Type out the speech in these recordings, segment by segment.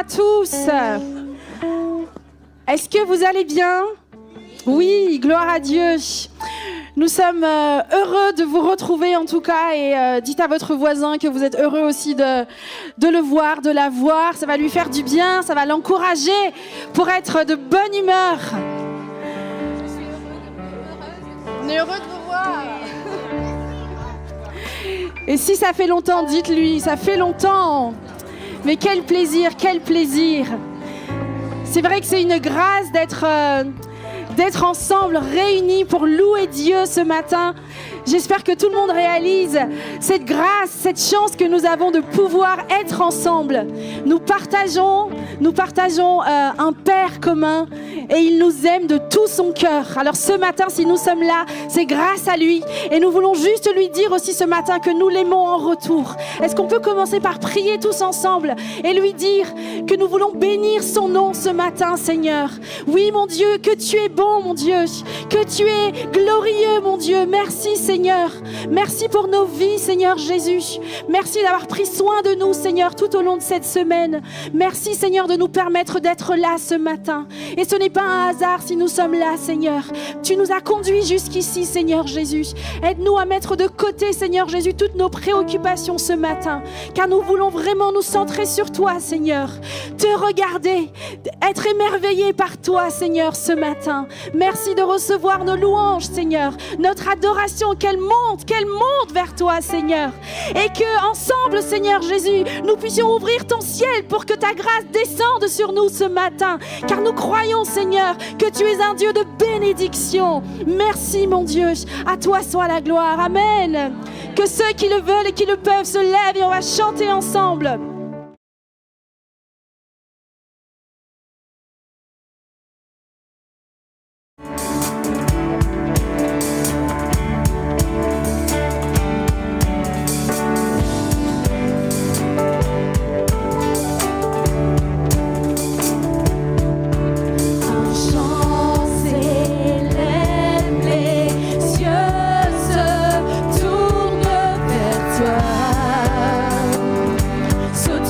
tous. Est-ce que vous allez bien? Oui, gloire à Dieu. Nous sommes heureux de vous retrouver en tout cas et dites à votre voisin que vous êtes heureux aussi de le voir, de la voir. Ça va lui faire du bien, ça va l'encourager pour être de bonne humeur. On est heureux de vous voir. Et si ça fait longtemps, dites-lui, ça fait longtemps. Mais quel plaisir, quel plaisir. C'est vrai que c'est une grâce d'être ensemble, réunis pour louer Dieu ce matin. J'espère que tout le monde réalise cette grâce, cette chance que nous avons de pouvoir être ensemble. Nous partageons un Père commun et il nous aime de tout son cœur. Alors ce matin, si nous sommes là, c'est grâce à lui. Et nous voulons juste lui dire aussi ce matin que nous l'aimons en retour. Est-ce qu'on peut commencer par prier tous ensemble et lui dire que nous voulons bénir son nom ce matin, Seigneur. Oui, mon Dieu, que tu es bon, mon Dieu, que tu es glorieux, mon Dieu. Merci, Seigneur. Merci pour nos vies, Seigneur Jésus. Merci d'avoir pris soin de nous, Seigneur, tout au long de cette semaine. Merci, Seigneur, de nous permettre d'être là ce matin. Et ce n'est pas un hasard si nous sommes là, Seigneur. Tu nous as conduits jusqu'ici, Seigneur Jésus. Aide-nous à mettre de côté, Seigneur Jésus, toutes nos préoccupations ce matin, car nous voulons vraiment nous centrer sur toi, Seigneur. Te regarder, être émerveillés par toi, Seigneur, ce matin. Merci de recevoir nos louanges, Seigneur, notre adoration, qu'elle monte vers toi, Seigneur. Et que ensemble, Seigneur Jésus, nous puissions ouvrir ton ciel pour que ta grâce descende sur nous ce matin, car nous croyons, Seigneur, que tu es un Dieu de bénédiction. Merci, mon Dieu. À toi soit la gloire. Amen. Que ceux qui le veulent et qui le peuvent se lèvent et on va chanter ensemble. So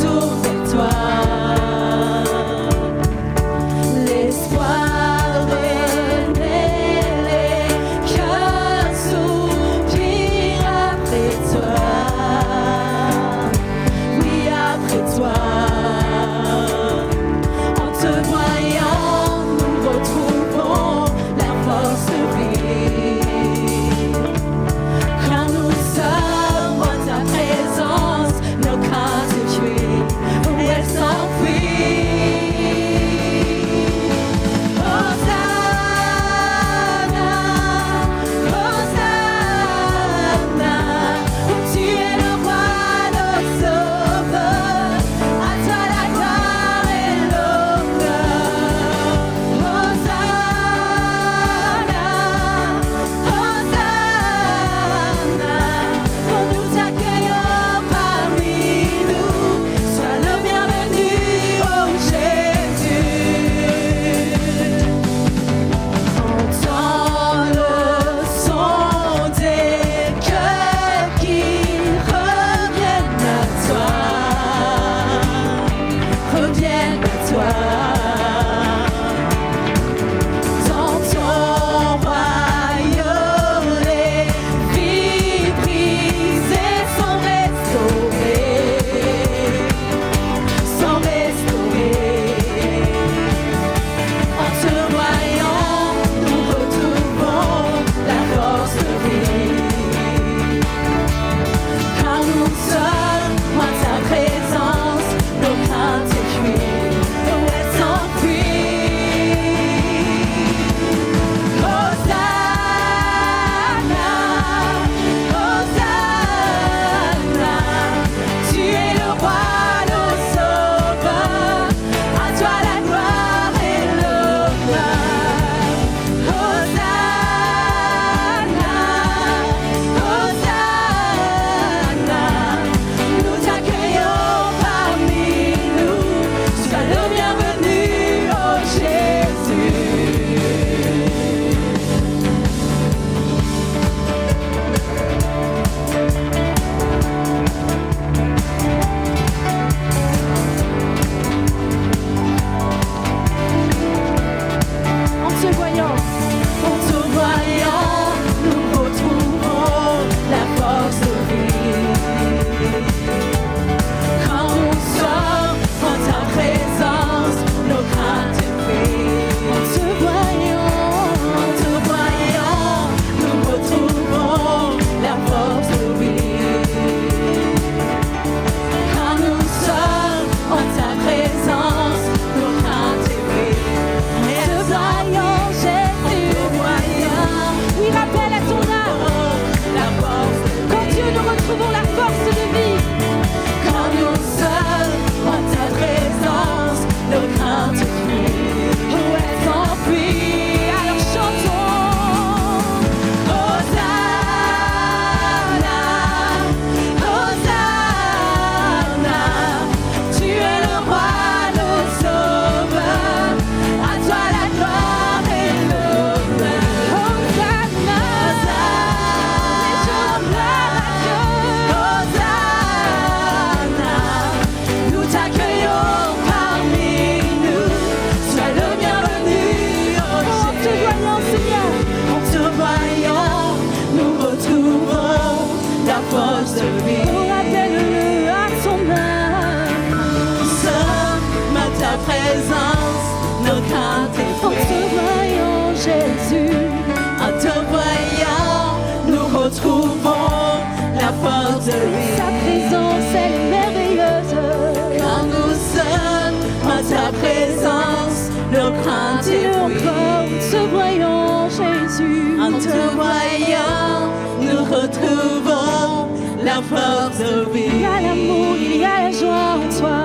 force de vie. Il y a l'amour, il y a la joie en toi.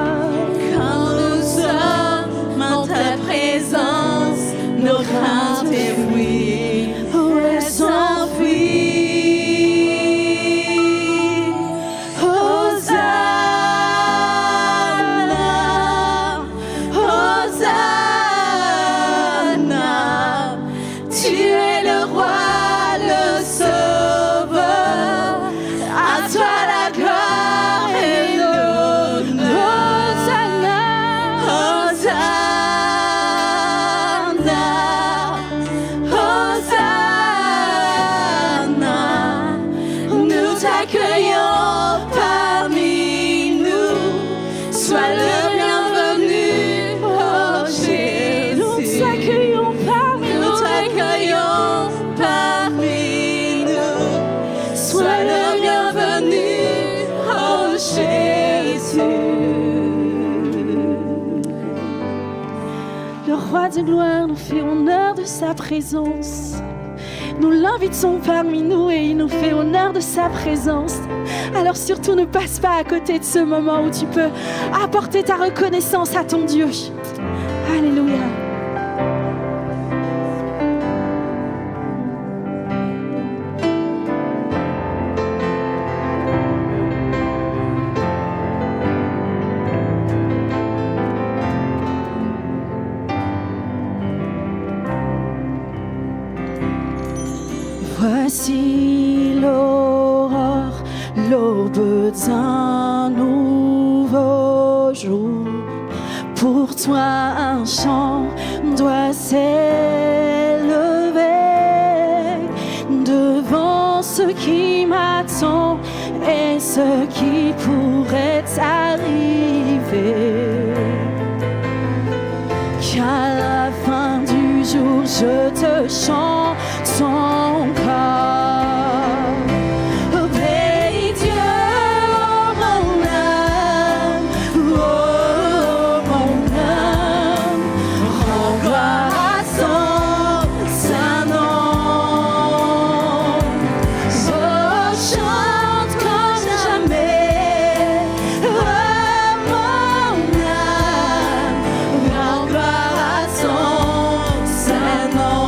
Quand nous sommes en ta présence, nos craintes fuient, elles s'enfuient. De gloire, nous fait honneur de sa présence. Nous l'invitons parmi nous et il nous fait honneur de sa présence. Alors surtout ne passe pas à côté de ce moment où tu peux apporter ta reconnaissance à ton Dieu. Alléluia. Voici l'aurore, l'aube d'un nouveau jour. Pour toi un chant doit s'élever devant ce qui m'attend et ce qui pourrait arriver. Qu'à la fin du jour je te chante encore. Oh, bénis Dieu, oh mon âme, oh mon âme, rends gloire à son saint nom. Oh, chante comme jamais, oh mon âme, rends gloire à son saint nom.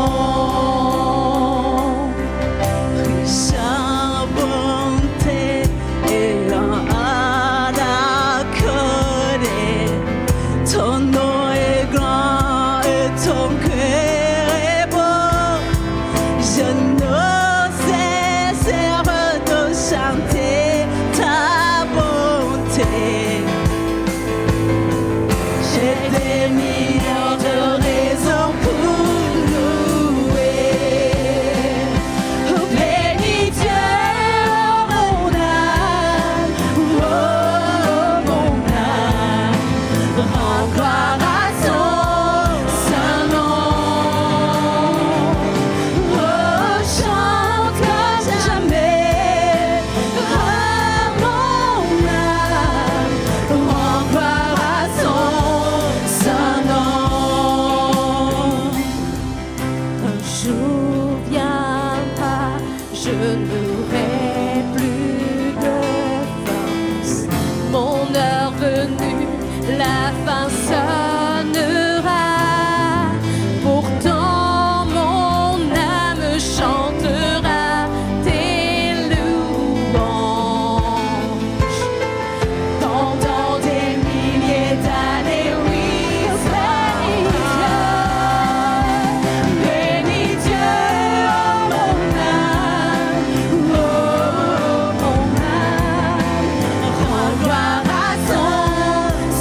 Gloire à son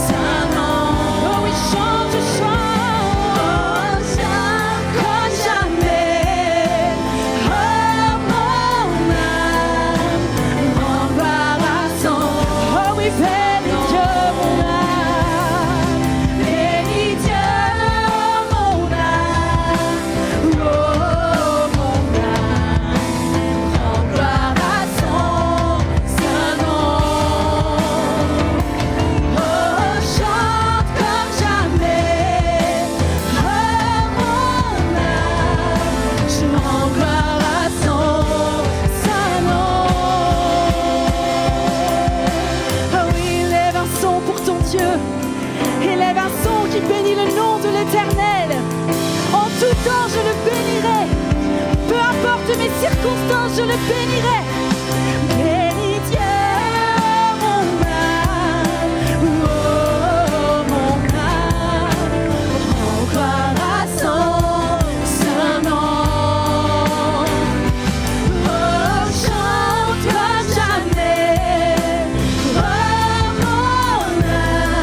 saint nom. qui bénit le nom de l'Éternel. En tout temps, je le bénirai. Peu importe mes circonstances, je le bénirai. Bénis Dieu, mon âme. Oh, mon âme. Rends gloire à son nom. Oh, chante comme jamais. Oh, mon âme.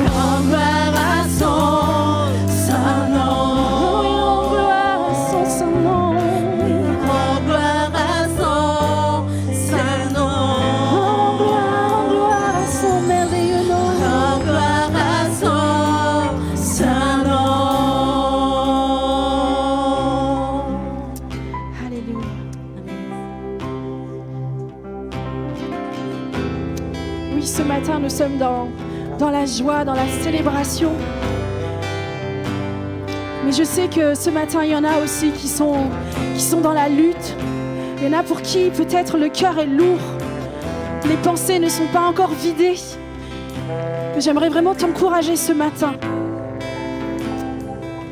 Rends gloire à son nom. Rends gloire à son nom. Rends gloire à son nom. Rends gloire à son merveilleux nom. Rends gloire à son nom. Alléluia. Oui, ce matin, nous sommes dans la joie, dans la célébration. Mais je sais que ce matin, il y en a aussi qui sont dans la lutte. Il y en a pour qui peut-être le cœur est lourd. Les pensées ne sont pas encore vidées. Mais j'aimerais vraiment t'encourager ce matin.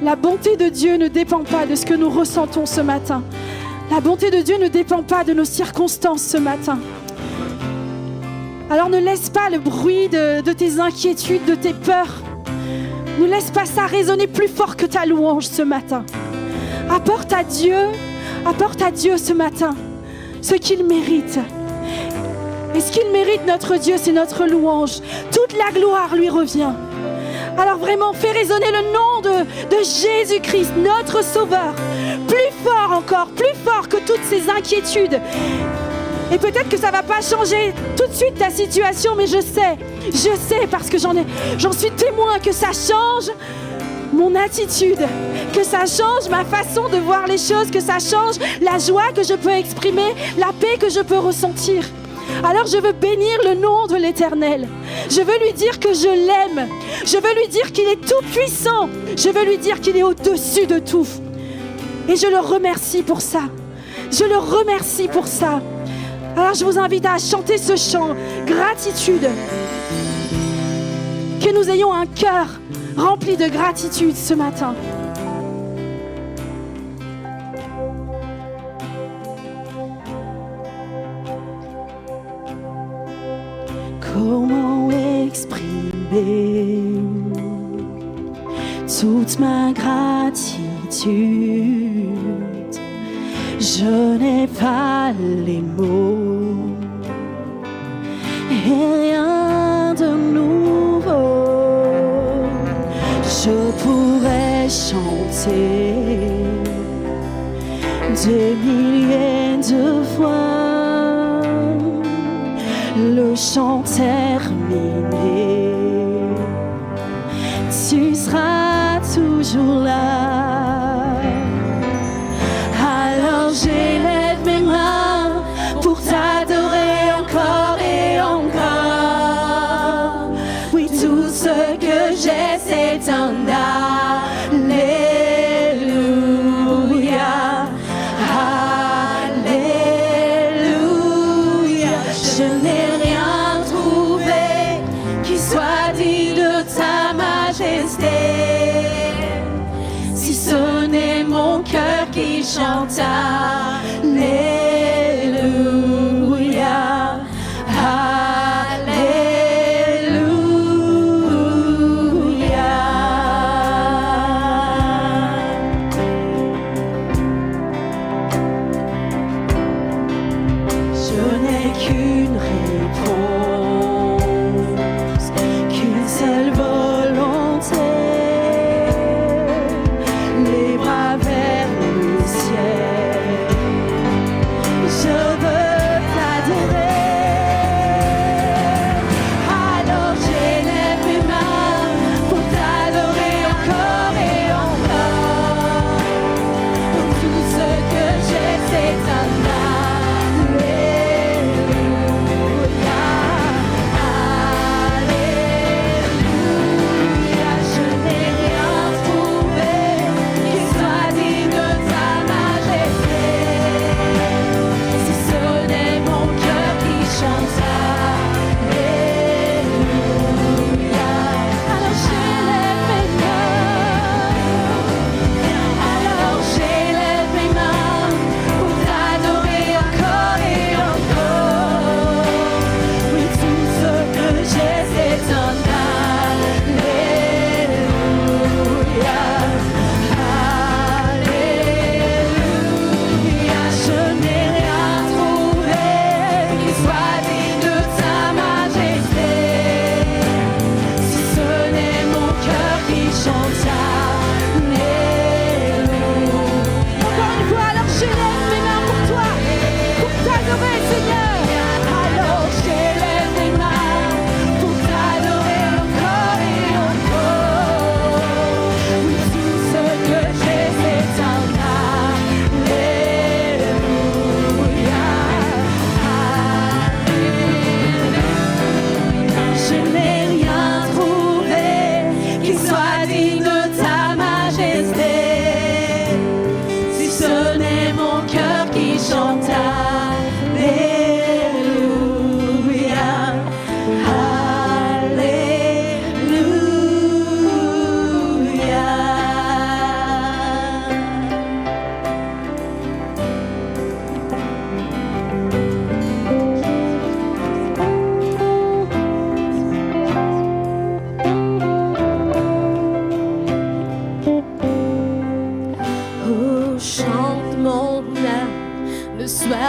La bonté de Dieu ne dépend pas de ce que nous ressentons ce matin. La bonté de Dieu ne dépend pas de nos circonstances ce matin. Alors ne laisse pas le bruit de tes inquiétudes, de tes peurs. Ne laisse pas ça résonner plus fort que ta louange ce matin. Apporte à Dieu ce matin ce qu'il mérite. Et ce qu'il mérite, notre Dieu, c'est notre louange. Toute la gloire lui revient. Alors vraiment, fais résonner le nom de Jésus-Christ, notre Sauveur. Plus fort encore, plus fort que toutes ces inquiétudes. Et peut-être que ça ne va pas changer tout de suite ta situation, mais je sais parce que j'en suis témoin que ça change mon attitude, que ça change ma façon de voir les choses, que ça change la joie que je peux exprimer, la paix que je peux ressentir. Alors je veux bénir le nom de l'Éternel. Je veux lui dire que je l'aime. Je veux lui dire qu'il est tout puissant. Je veux lui dire qu'il est au-dessus de tout. Et je le remercie pour ça. Je le remercie pour ça. Alors je vous invite à chanter ce chant, gratitude. Que nous ayons un cœur rempli de gratitude ce matin. Comment exprimer toute ma gratitude? Je n'ai pas les mots et rien de nouveau. Je pourrais chanter des milliers de fois le chant terminé. Tu seras toujours là. Alors j'élève mes mains pour t'adorer encore et encore. Oui, tout ce que j'ai, c'est un Alléluia. Alléluia. Je n'ai rien trouvé qui soit digne de ta majesté. Si ce n'est mon cœur qui chante Alléluia, Alléluia. Je n'ai qu'une réponse, qu'une seule volonté. Les bras vers le ciel,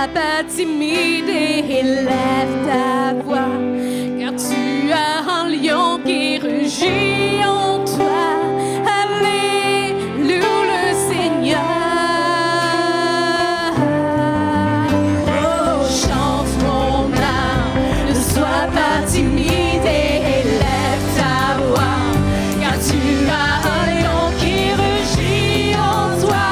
sois pas timide et élève ta voix, car tu as un lion qui rugit en toi. Alléluia le Seigneur. Oh, chante mon âme, ne sois pas timide et élève ta voix, car tu as un lion qui rugit en toi.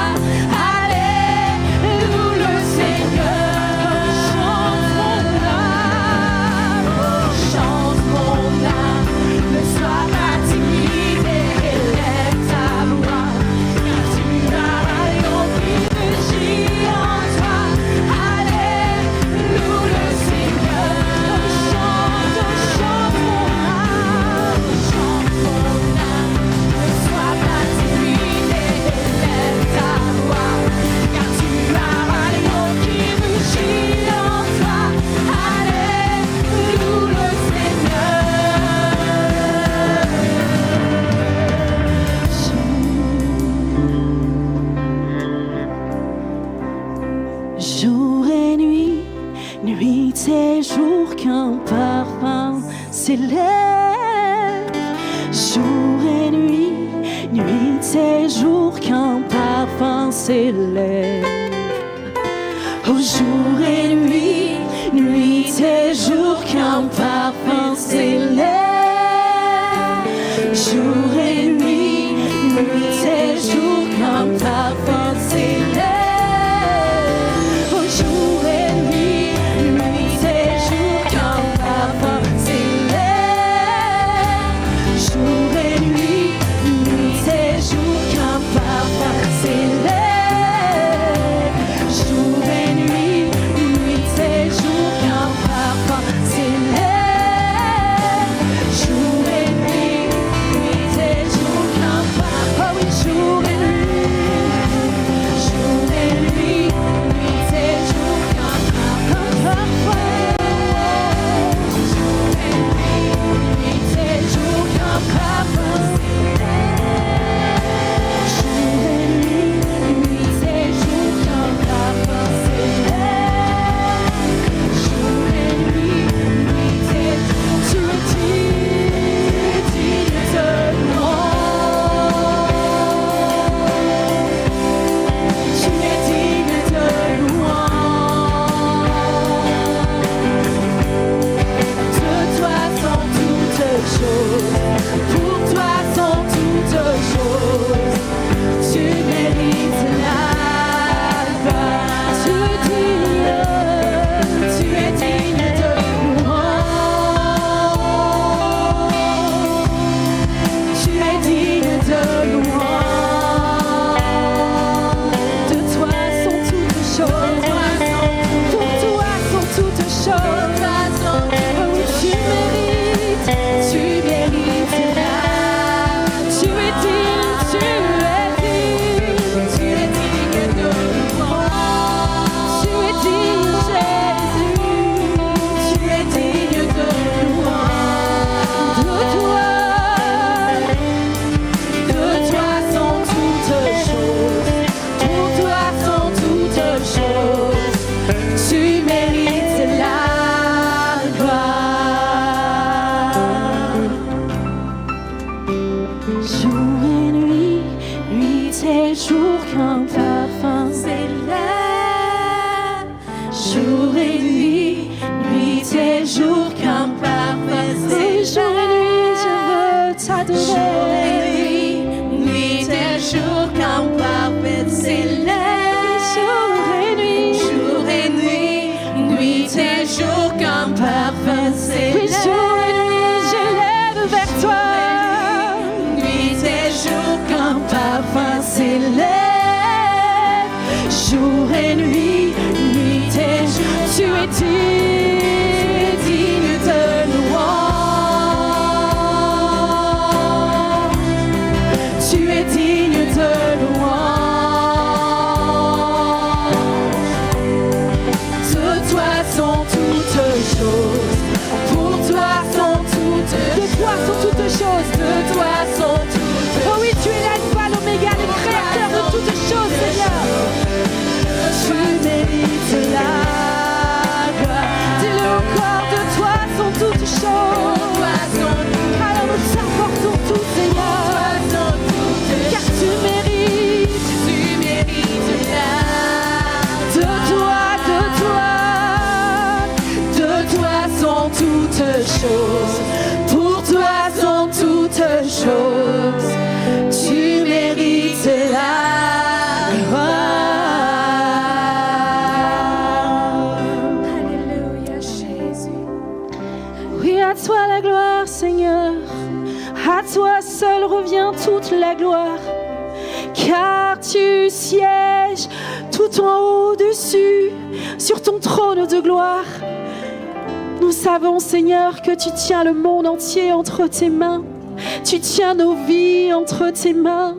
Jour et nuit, nuit et jour qu'un parfum s'élève. Jour et nuit, nuit et jour qu'un parfum s'élève. Oh, jour et nuit, nuit et jour qu'un parfum s'élève. Jour et nuit, nuit et jour qu'un parfum s'élève. Jour et nuit, nuit et jour, tu es digne de louange. Tu es digne de louange. De toi sont toutes choses, pour toi sont toutes, de toi sont toutes choses, de toi sont toutes. Oh oui, tu es l'alpha, l'oméga, le créateur de toutes choses, Seigneur. Tu mérites la choses. Tu mérites la gloire. Alléluia, Jésus. Oui, à toi la gloire, Seigneur. À toi seul revient toute la gloire. Car tu sièges tout en haut au-dessus, sur ton trône de gloire. Nous savons, Seigneur, que tu tiens le monde entier entre tes mains. Tu tiens nos vies entre tes mains.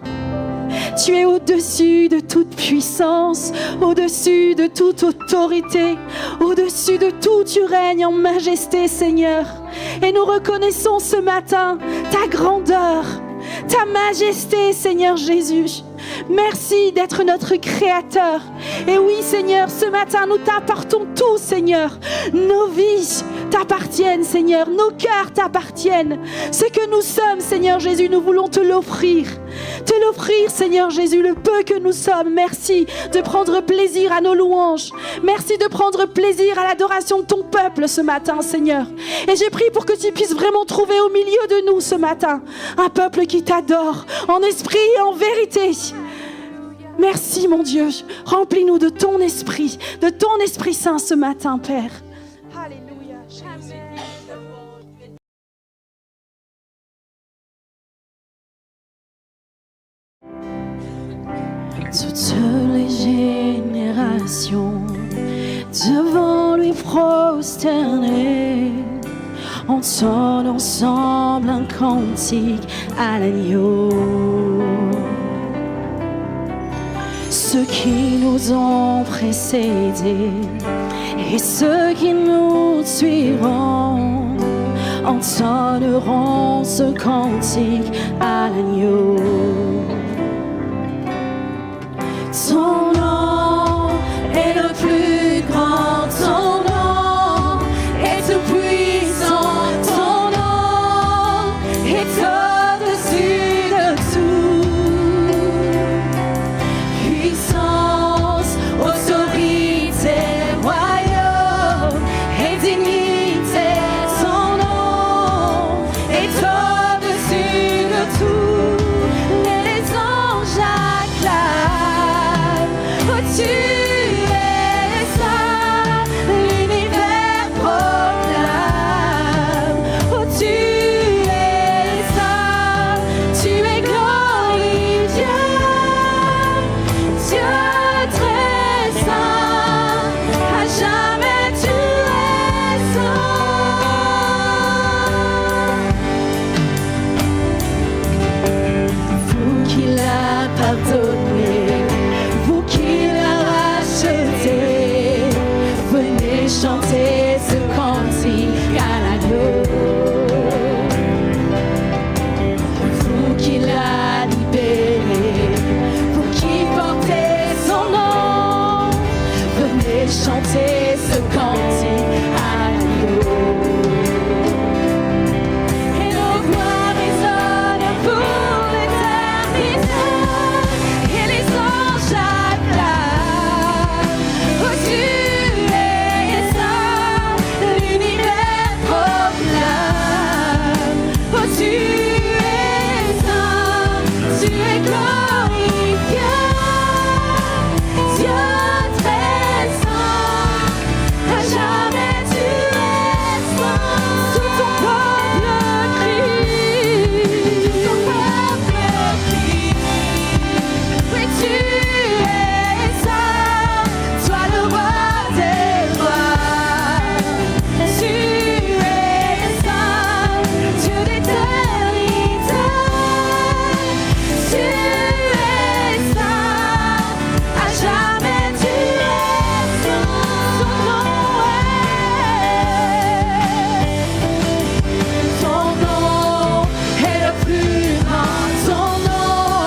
Tu es au-dessus de toute puissance, au-dessus de toute autorité, au-dessus de tout, tu règnes en majesté, Seigneur. Et nous reconnaissons ce matin ta grandeur, ta majesté, Seigneur Jésus. Merci d'être notre Créateur. Et oui, Seigneur, ce matin, nous t'apportons tout, Seigneur. Nos vies t'appartiennent, Seigneur. Nos cœurs t'appartiennent. Ce que nous sommes, Seigneur Jésus, nous voulons te l'offrir. Te l'offrir, Seigneur Jésus, le peu que nous sommes. Merci de prendre plaisir à nos louanges. Merci de prendre plaisir à l'adoration de ton peuple ce matin, Seigneur. Et j'ai prié pour que tu puisses vraiment trouver au milieu de nous ce matin un peuple qui t'adore en esprit et en vérité. Merci, mon Dieu. Remplis-nous de ton Esprit Saint ce matin, Père. Alléluia. Toutes les générations devant lui prosterner entendent ensemble un cantique à l'agneau. Ceux qui nous ont précédés et ceux qui nous suivront entendront ce cantique à l'agneau. Ton nom est le plus grand, ton nom est tout puissant, ton nom est au-dessus de tout. Puissance, autorité, royaume et dignité, ton nom est au-dessus de tout. Les anges acclament. Tu es saint, l'univers proclame. Oh, tu es saint, tu es glorifié. Dieu très saint, à jamais tu es saint. Vous qui l'a pardonné, vous qui venez chanter ce cantique à l'agneau. Vous qui l'a libéré, vous qui portez son nom, venez chanter ce cantique à l'agneau. Et nos voix résonnent pour l'éternité, et les anges acclament. Oh, tu es saint, l'univers proclame. Oh, tu es saint, tu es glorifié. Dieu très saint, à jamais tu es saint. Tout ton peuple crie, tout ton peuple crie. Oui, tu es saint, toi le roi des rois. Tu es saint, Dieu d'éternité. Tu es saint, à jamais tu es saint. Ton nom est le plus grand, ton nom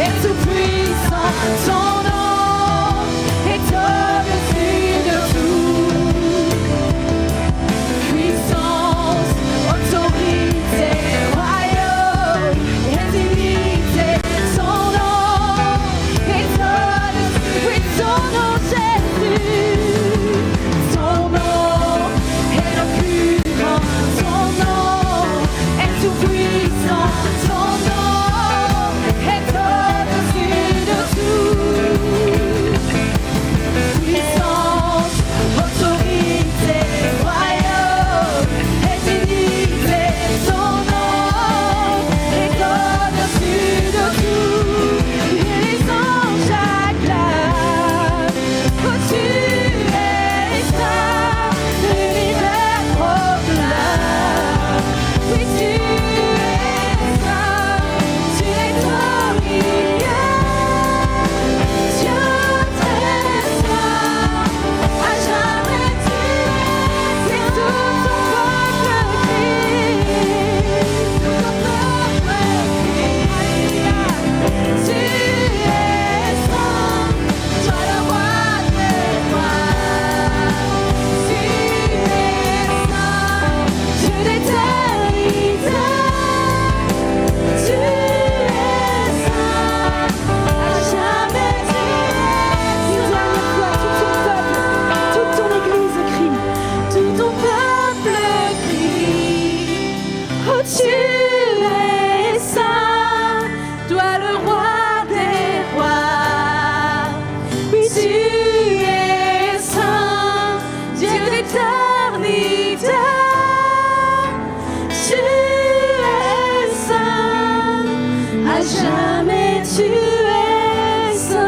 est tout puissant, ton nom est au-dessus de tout. Puissance, autorité, royaume et dignité, ton nom est au-dessus. Oui, ton nom Jésus, ton nom est le plus grand, ton nom est tout puissant, ton jamais tu es saint.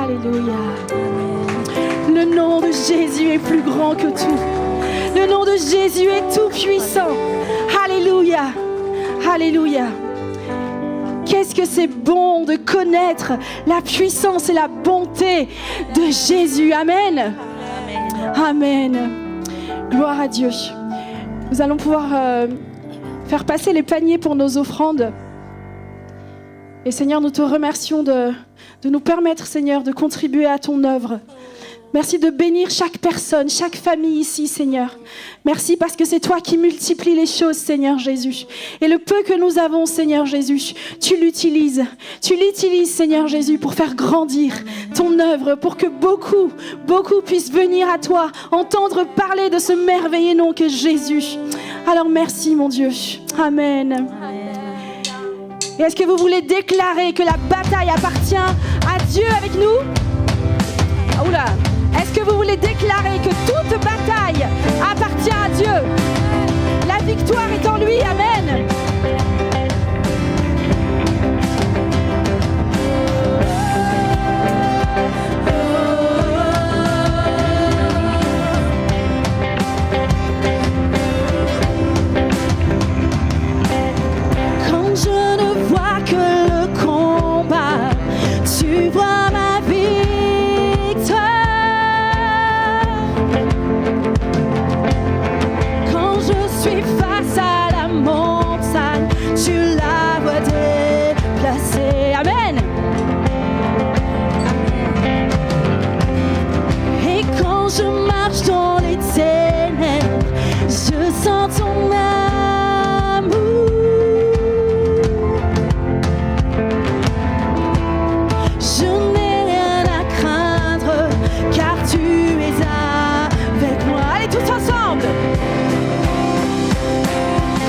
Alléluia. Le nom de Jésus est plus grand que tout. Le nom de Jésus est tout puissant. Alléluia. Alléluia. Qu'est-ce que c'est bon de connaître la puissance et la bonté de Jésus. Amen. Amen. Gloire à Dieu. Nous allons pouvoir faire passer les paniers pour nos offrandes. Et Seigneur, nous te remercions de nous permettre, Seigneur, de contribuer à ton œuvre. Merci de bénir chaque personne, chaque famille ici, Seigneur. Merci parce que c'est toi qui multiplies les choses, Seigneur Jésus. Et le peu que nous avons, Seigneur Jésus, tu l'utilises. Tu l'utilises, Seigneur Jésus, pour faire grandir ton œuvre, pour que beaucoup puissent venir à toi, entendre parler de ce merveilleux nom que Jésus. Alors merci, mon Dieu. Amen. Et est-ce que vous voulez déclarer que la bataille appartient à Dieu avec nous? Oula! Est-ce que vous voulez déclarer que toute bataille appartient à Dieu? La victoire est en lui, amen. Quand je ne vois que le combat, tu vois ma victoire. Quand je suis face à la montagne, tu la vois déplacer. Amen. Et quand je marche dans les ténèbres, je sens ton amour. Je n'ai rien à craindre, car tu es avec moi. Allez, tous ensemble.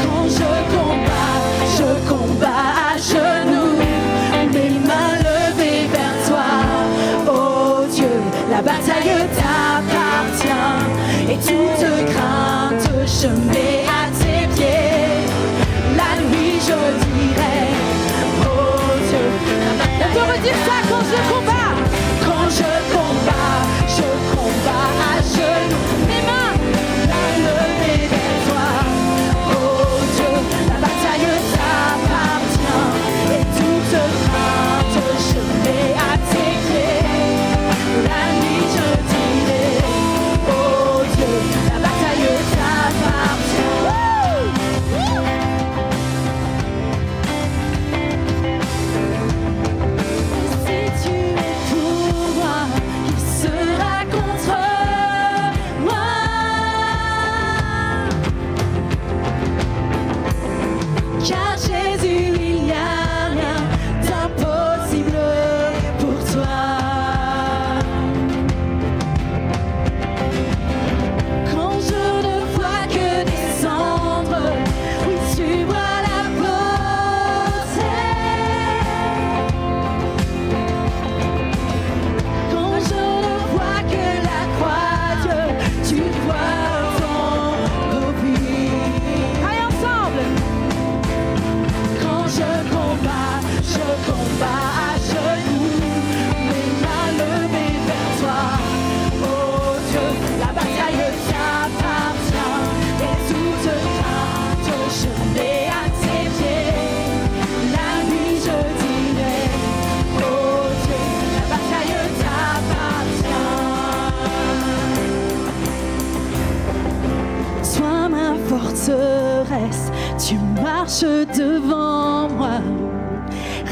Quand je combats à genoux, les mains levées vers toi. Oh Dieu, la bataille t'appartient, et toute crainte je mets à tes pieds. La nuit je dirai, oh Dieu, la bataille. On peut redire ça quand je combats. Quand je combats à genoux, mes mains levées vers toi. Oh Dieu, la bataille t'appartient, et toute crainte je mets à tes pieds. La nuit je dirai, oh Dieu, la bataille t'appartient. Si tu es pour moi, qui sera contre moi? Car Jésus, il n'y a rien d'impossible pour toi. Quand je ne vois que descendre, oui, tu vois la beauté. Quand je ne vois que la croix, Dieu, tu vois ton copie. Allez ensemble. Quand je combats à genoux, mes mains levées vers toi. Oh Dieu, la bataille t'appartient, et toute crainte je mets à tes pieds. La nuit je dirai, oh Dieu, la bataille t'appartient. Sois ma forteresse, tu marches devant moi.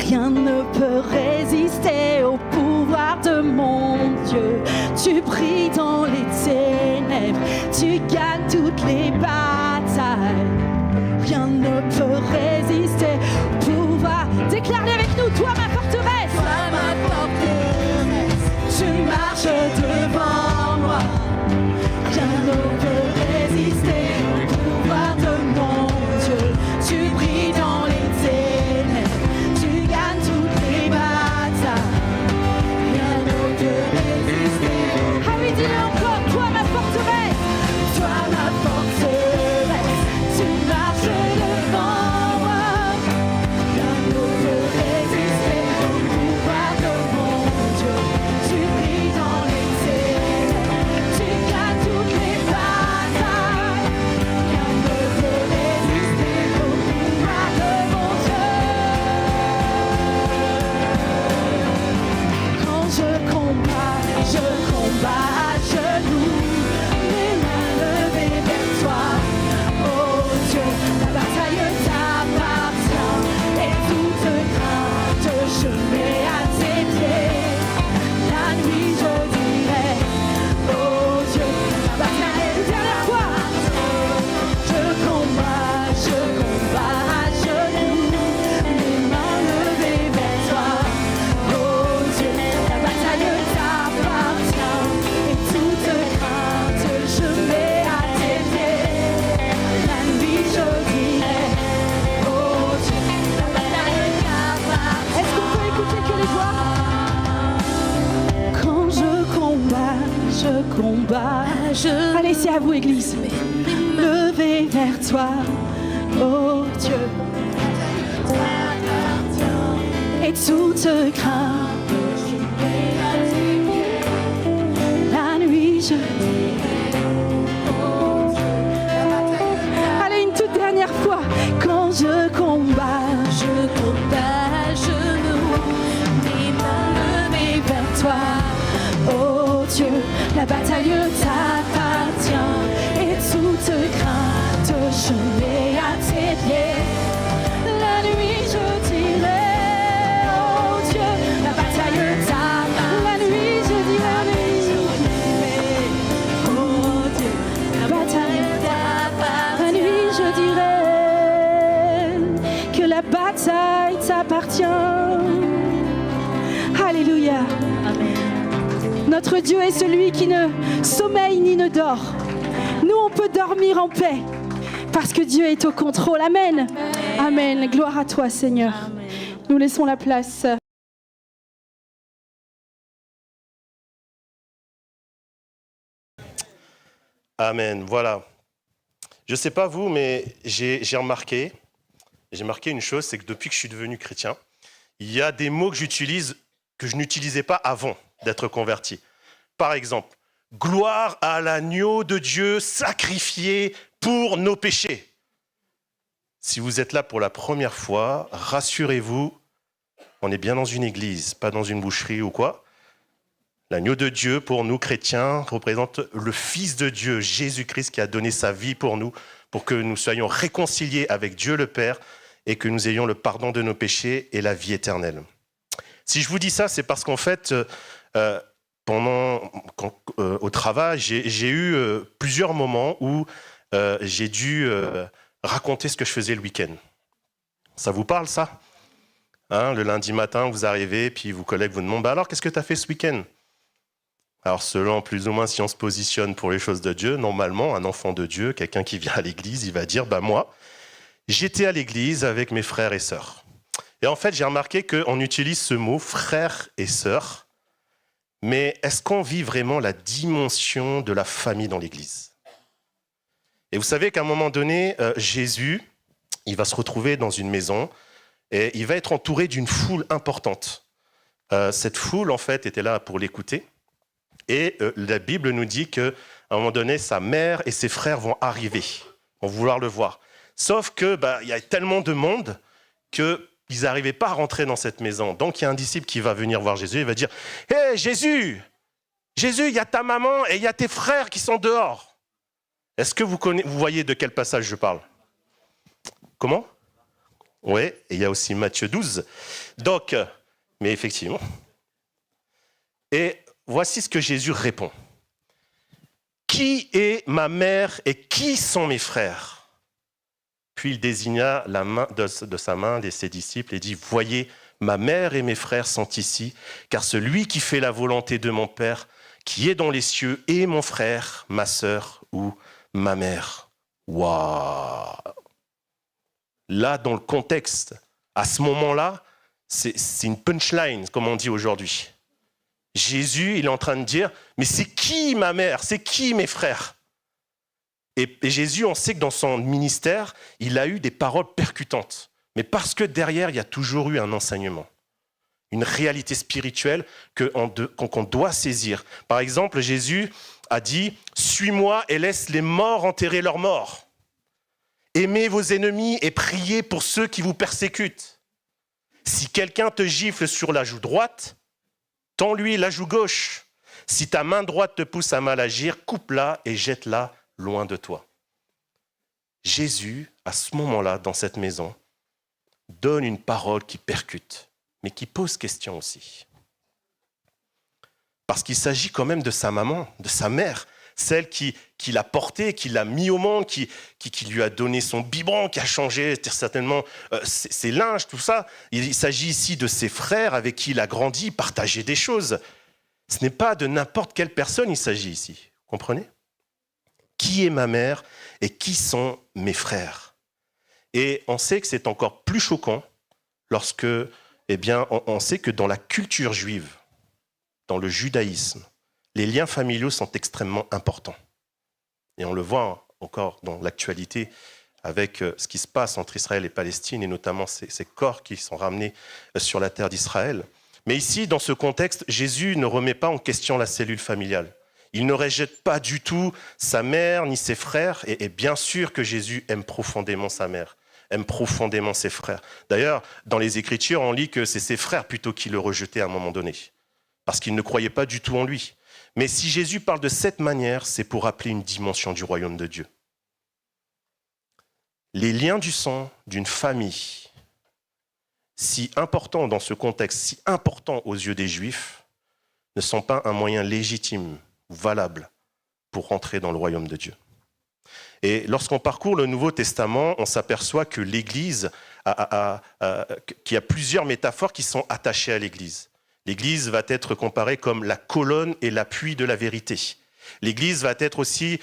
Rien ne peut résister au pouvoir de mon Dieu. Tu brilles dans les ténèbres, tu gagnes toutes les batailles. Rien ne peut résister au pouvoir. Déclare-le avec nous, toi ma forteresse. Toi ma forteresse, tu marches devant moi. Rien ne peut résister au pouvoir de mon Dieu. Tu brilles dans les ténèbres, tu gagnes toutes les batailles. Rien ne peut résister. Ah oui, dis-le encore, toi ma forteresse. c'est à vous, Église. Levé vers toi, oh Dieu. Et toute crainte, la nuit je Allez, une toute dernière fois. quand je combats, je me mes mains levées vers toi, oh Dieu. La bataille t'appartient et toute crainte je mets à tes pieds. La nuit je dirai, oh Dieu, la bataille t'appartient. La nuit je dirai, oh Dieu, la bataille t'appartient. La nuit je dirai que la bataille t'appartient. Alléluia. Notre Dieu est celui qui ne sommeille ni ne dort. Nous, on peut dormir en paix parce que Dieu est au contrôle. Amen. Amen. Gloire à toi, Seigneur. Amen. Nous laissons la place. Amen, voilà. Je ne sais pas vous, mais j'ai remarqué une chose, c'est que depuis que je suis devenu chrétien, il y a des mots que j'utilise que je n'utilisais pas avant d'être converti. Par exemple, gloire à l'agneau de Dieu sacrifié pour nos péchés. Si vous êtes là pour la première fois, rassurez-vous, on est bien dans une église, pas dans une boucherie ou quoi. L'agneau de Dieu, pour nous chrétiens, représente le Fils de Dieu, Jésus-Christ, qui a donné sa vie pour nous, pour que nous soyons réconciliés avec Dieu le Père et que nous ayons le pardon de nos péchés et la vie éternelle. Si je vous dis ça, c'est parce qu'en fait, au travail, j'ai eu plusieurs moments où j'ai dû raconter ce que je faisais le week-end. Ça vous parle, ça ? Hein, le lundi matin, vous arrivez, puis vos collègues vous demandent « Alors, qu'est-ce que tu as fait ce week-end » Alors, selon plus ou moins si on se positionne pour les choses de Dieu, normalement, un enfant de Dieu, quelqu'un qui vient à l'église, il va dire « Moi, j'étais à l'église avec mes frères et sœurs. » Et en fait, j'ai remarqué qu'on utilise ce mot « frères et sœurs », mais est-ce qu'on vit vraiment la dimension de la famille dans l'église ? Et vous savez qu'à un moment donné, Jésus, il va se retrouver dans une maison et il va être entouré d'une foule importante. Cette foule, en fait, était là pour l'écouter. Et la Bible nous dit qu'à un moment donné, sa mère et ses frères vont arriver, vont vouloir le voir. Sauf que y a tellement de monde qu'ils n'arrivaient pas à rentrer dans cette maison. Donc, il y a un disciple qui va venir voir Jésus, il va dire « Hé, Jésus, il y a ta maman et il y a tes frères qui sont dehors. » Est-ce que vous voyez de quel passage je parle ? Comment ? Oui, et il y a aussi Matthieu 12. Donc, mais effectivement. Et voici ce que Jésus répond. « Qui est ma mère et qui sont mes frères ?» Puis il désigna la main de sa main de ses disciples et dit « Voyez, ma mère et mes frères sont ici, car celui qui fait la volonté de mon Père, qui est dans les cieux, est mon frère, ma sœur ou ma mère. » Waouh ! Là, dans le contexte, à ce moment-là, c'est une punchline, comme on dit aujourd'hui. Jésus, il est en train de dire, mais c'est qui ma mère ? C'est qui mes frères ? Et Jésus, on sait que dans son ministère, il a eu des paroles percutantes. Mais parce que derrière, il y a toujours eu un enseignement. Une réalité spirituelle qu'on doit saisir. Par exemple, Jésus a dit « Suis-moi et laisse les morts enterrer leurs morts. Aimez vos ennemis et priez pour ceux qui vous persécutent. Si quelqu'un te gifle sur la joue droite, tends-lui la joue gauche. Si ta main droite te pousse à mal agir, coupe-la et jette-la loin de toi. » Jésus, à ce moment-là, dans cette maison, donne une parole qui percute, mais qui pose question aussi. Parce qu'il s'agit quand même de sa maman, de sa mère, celle qui l'a porté, qui l'a mis au monde, qui lui a donné son biberon, qui a changé certainement ses linges, tout ça. Il s'agit ici de ses frères avec qui il a grandi, partagé des choses. Ce n'est pas de n'importe quelle personne il s'agit ici, vous comprenez ? Qui est ma mère et qui sont mes frères ? Et on sait que c'est encore plus choquant lorsque, on sait que dans la culture juive, dans le judaïsme, les liens familiaux sont extrêmement importants. Et on le voit encore dans l'actualité avec ce qui se passe entre Israël et Palestine, et notamment ces corps qui sont ramenés sur la terre d'Israël. Mais ici, dans ce contexte, Jésus ne remet pas en question la cellule familiale. Il ne rejette pas du tout sa mère ni ses frères. Et bien sûr que Jésus aime profondément sa mère, aime profondément ses frères. D'ailleurs, dans les Écritures, on lit que c'est ses frères plutôt qui le rejetaient à un moment donné, parce qu'ils ne croyaient pas du tout en lui. Mais si Jésus parle de cette manière, c'est pour rappeler une dimension du royaume de Dieu. Les liens du sang d'une famille, si importants dans ce contexte, si importants aux yeux des Juifs, ne sont pas un moyen légitime ou valable pour rentrer dans le royaume de Dieu. Et lorsqu'on parcourt le Nouveau Testament, on s'aperçoit que l'Église qu'il y a plusieurs métaphores qui sont attachées à l'Église. L'Église va être comparée comme la colonne et l'appui de la vérité. L'Église va être aussi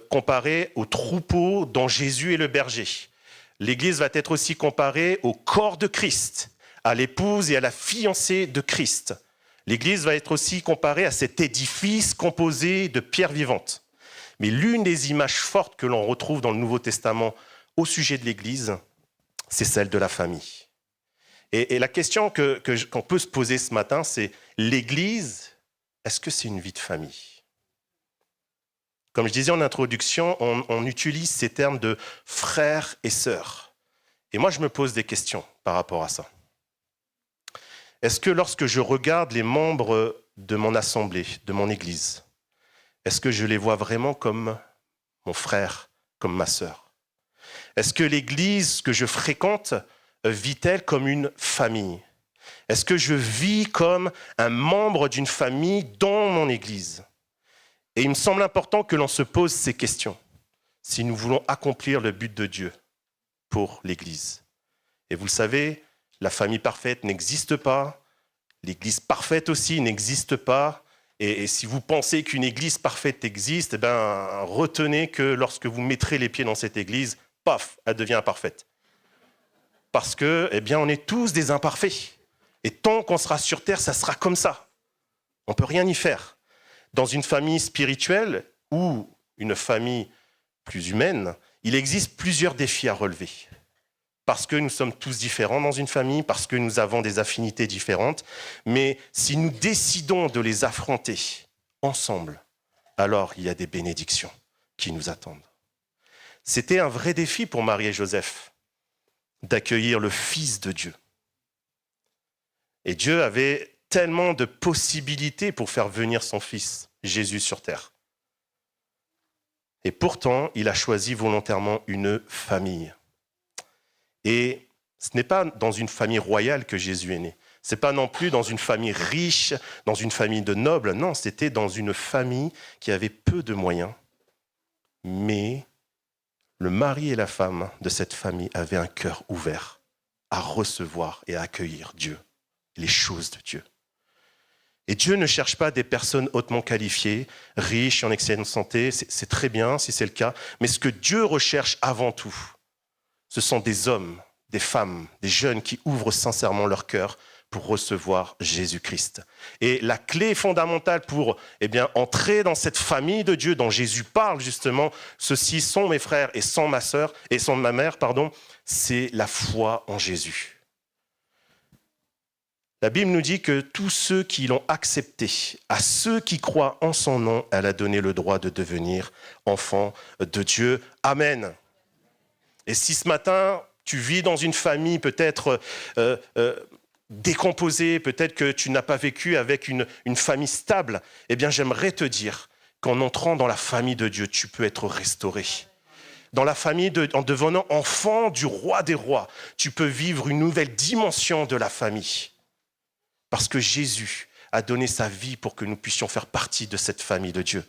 comparée au troupeau dont Jésus est le berger. L'Église va être aussi comparée au corps de Christ, à l'épouse et à la fiancée de Christ. L'Église va être aussi comparée à cet édifice composé de pierres vivantes. Mais l'une des images fortes que l'on retrouve dans le Nouveau Testament au sujet de l'Église, c'est celle de la famille. Et la question qu'on peut se poser ce matin, c'est l'Église, est-ce que c'est une vie de famille ? Comme je disais en introduction, on utilise ces termes de frères et sœurs. Et moi, je me pose des questions par rapport à ça. Est-ce que lorsque je regarde les membres de mon assemblée, de mon Église, est-ce que je les vois vraiment comme mon frère, comme ma sœur ? Est-ce que l'Église que je fréquente vit-elle comme une famille ? Est-ce que je vis comme un membre d'une famille dans mon Église ? Et il me semble important que l'on se pose ces questions si nous voulons accomplir le but de Dieu pour l'Église. Et vous le savez, la famille parfaite n'existe pas, l'Église parfaite aussi n'existe pas. Et si vous pensez qu'une Église parfaite existe, retenez que lorsque vous mettrez les pieds dans cette Église, paf, elle devient imparfaite. Parce que, on est tous des imparfaits. Et tant qu'on sera sur terre, ça sera comme ça. On ne peut rien y faire. Dans une famille spirituelle ou une famille plus humaine, il existe plusieurs défis à relever. Parce que nous sommes tous différents dans une famille, parce que nous avons des affinités différentes. Mais si nous décidons de les affronter ensemble, alors il y a des bénédictions qui nous attendent. C'était un vrai défi pour Marie et Joseph d'accueillir le Fils de Dieu. Et Dieu avait tellement de possibilités pour faire venir son Fils, Jésus, sur terre. Et pourtant, il a choisi volontairement une famille. Et ce n'est pas dans une famille royale que Jésus est né. Ce n'est pas non plus dans une famille riche, dans une famille de nobles. Non, c'était dans une famille qui avait peu de moyens. Mais le mari et la femme de cette famille avaient un cœur ouvert à recevoir et à accueillir Dieu, les choses de Dieu. Et Dieu ne cherche pas des personnes hautement qualifiées, riches, en excellente santé, c'est très bien si c'est le cas, mais ce que Dieu recherche avant tout, ce sont des hommes, des femmes, des jeunes qui ouvrent sincèrement leur cœur pour recevoir Jésus-Christ. Et la clé fondamentale pour entrer dans cette famille de Dieu dont Jésus parle justement, ceux-ci sont mes frères et sont ma sœur et sont ma mère, c'est la foi en Jésus. La Bible nous dit que tous ceux qui l'ont accepté, à ceux qui croient en son nom, elle a donné le droit de devenir enfants de Dieu. Amen. Et si ce matin, tu vis dans une famille peut-être décomposée, peut-être que tu n'as pas vécu avec une famille stable, j'aimerais te dire qu'en entrant dans la famille de Dieu, tu peux être restauré. Dans la famille, en devenant enfant du roi des rois, tu peux vivre une nouvelle dimension de la famille. Parce que Jésus a donné sa vie pour que nous puissions faire partie de cette famille de Dieu.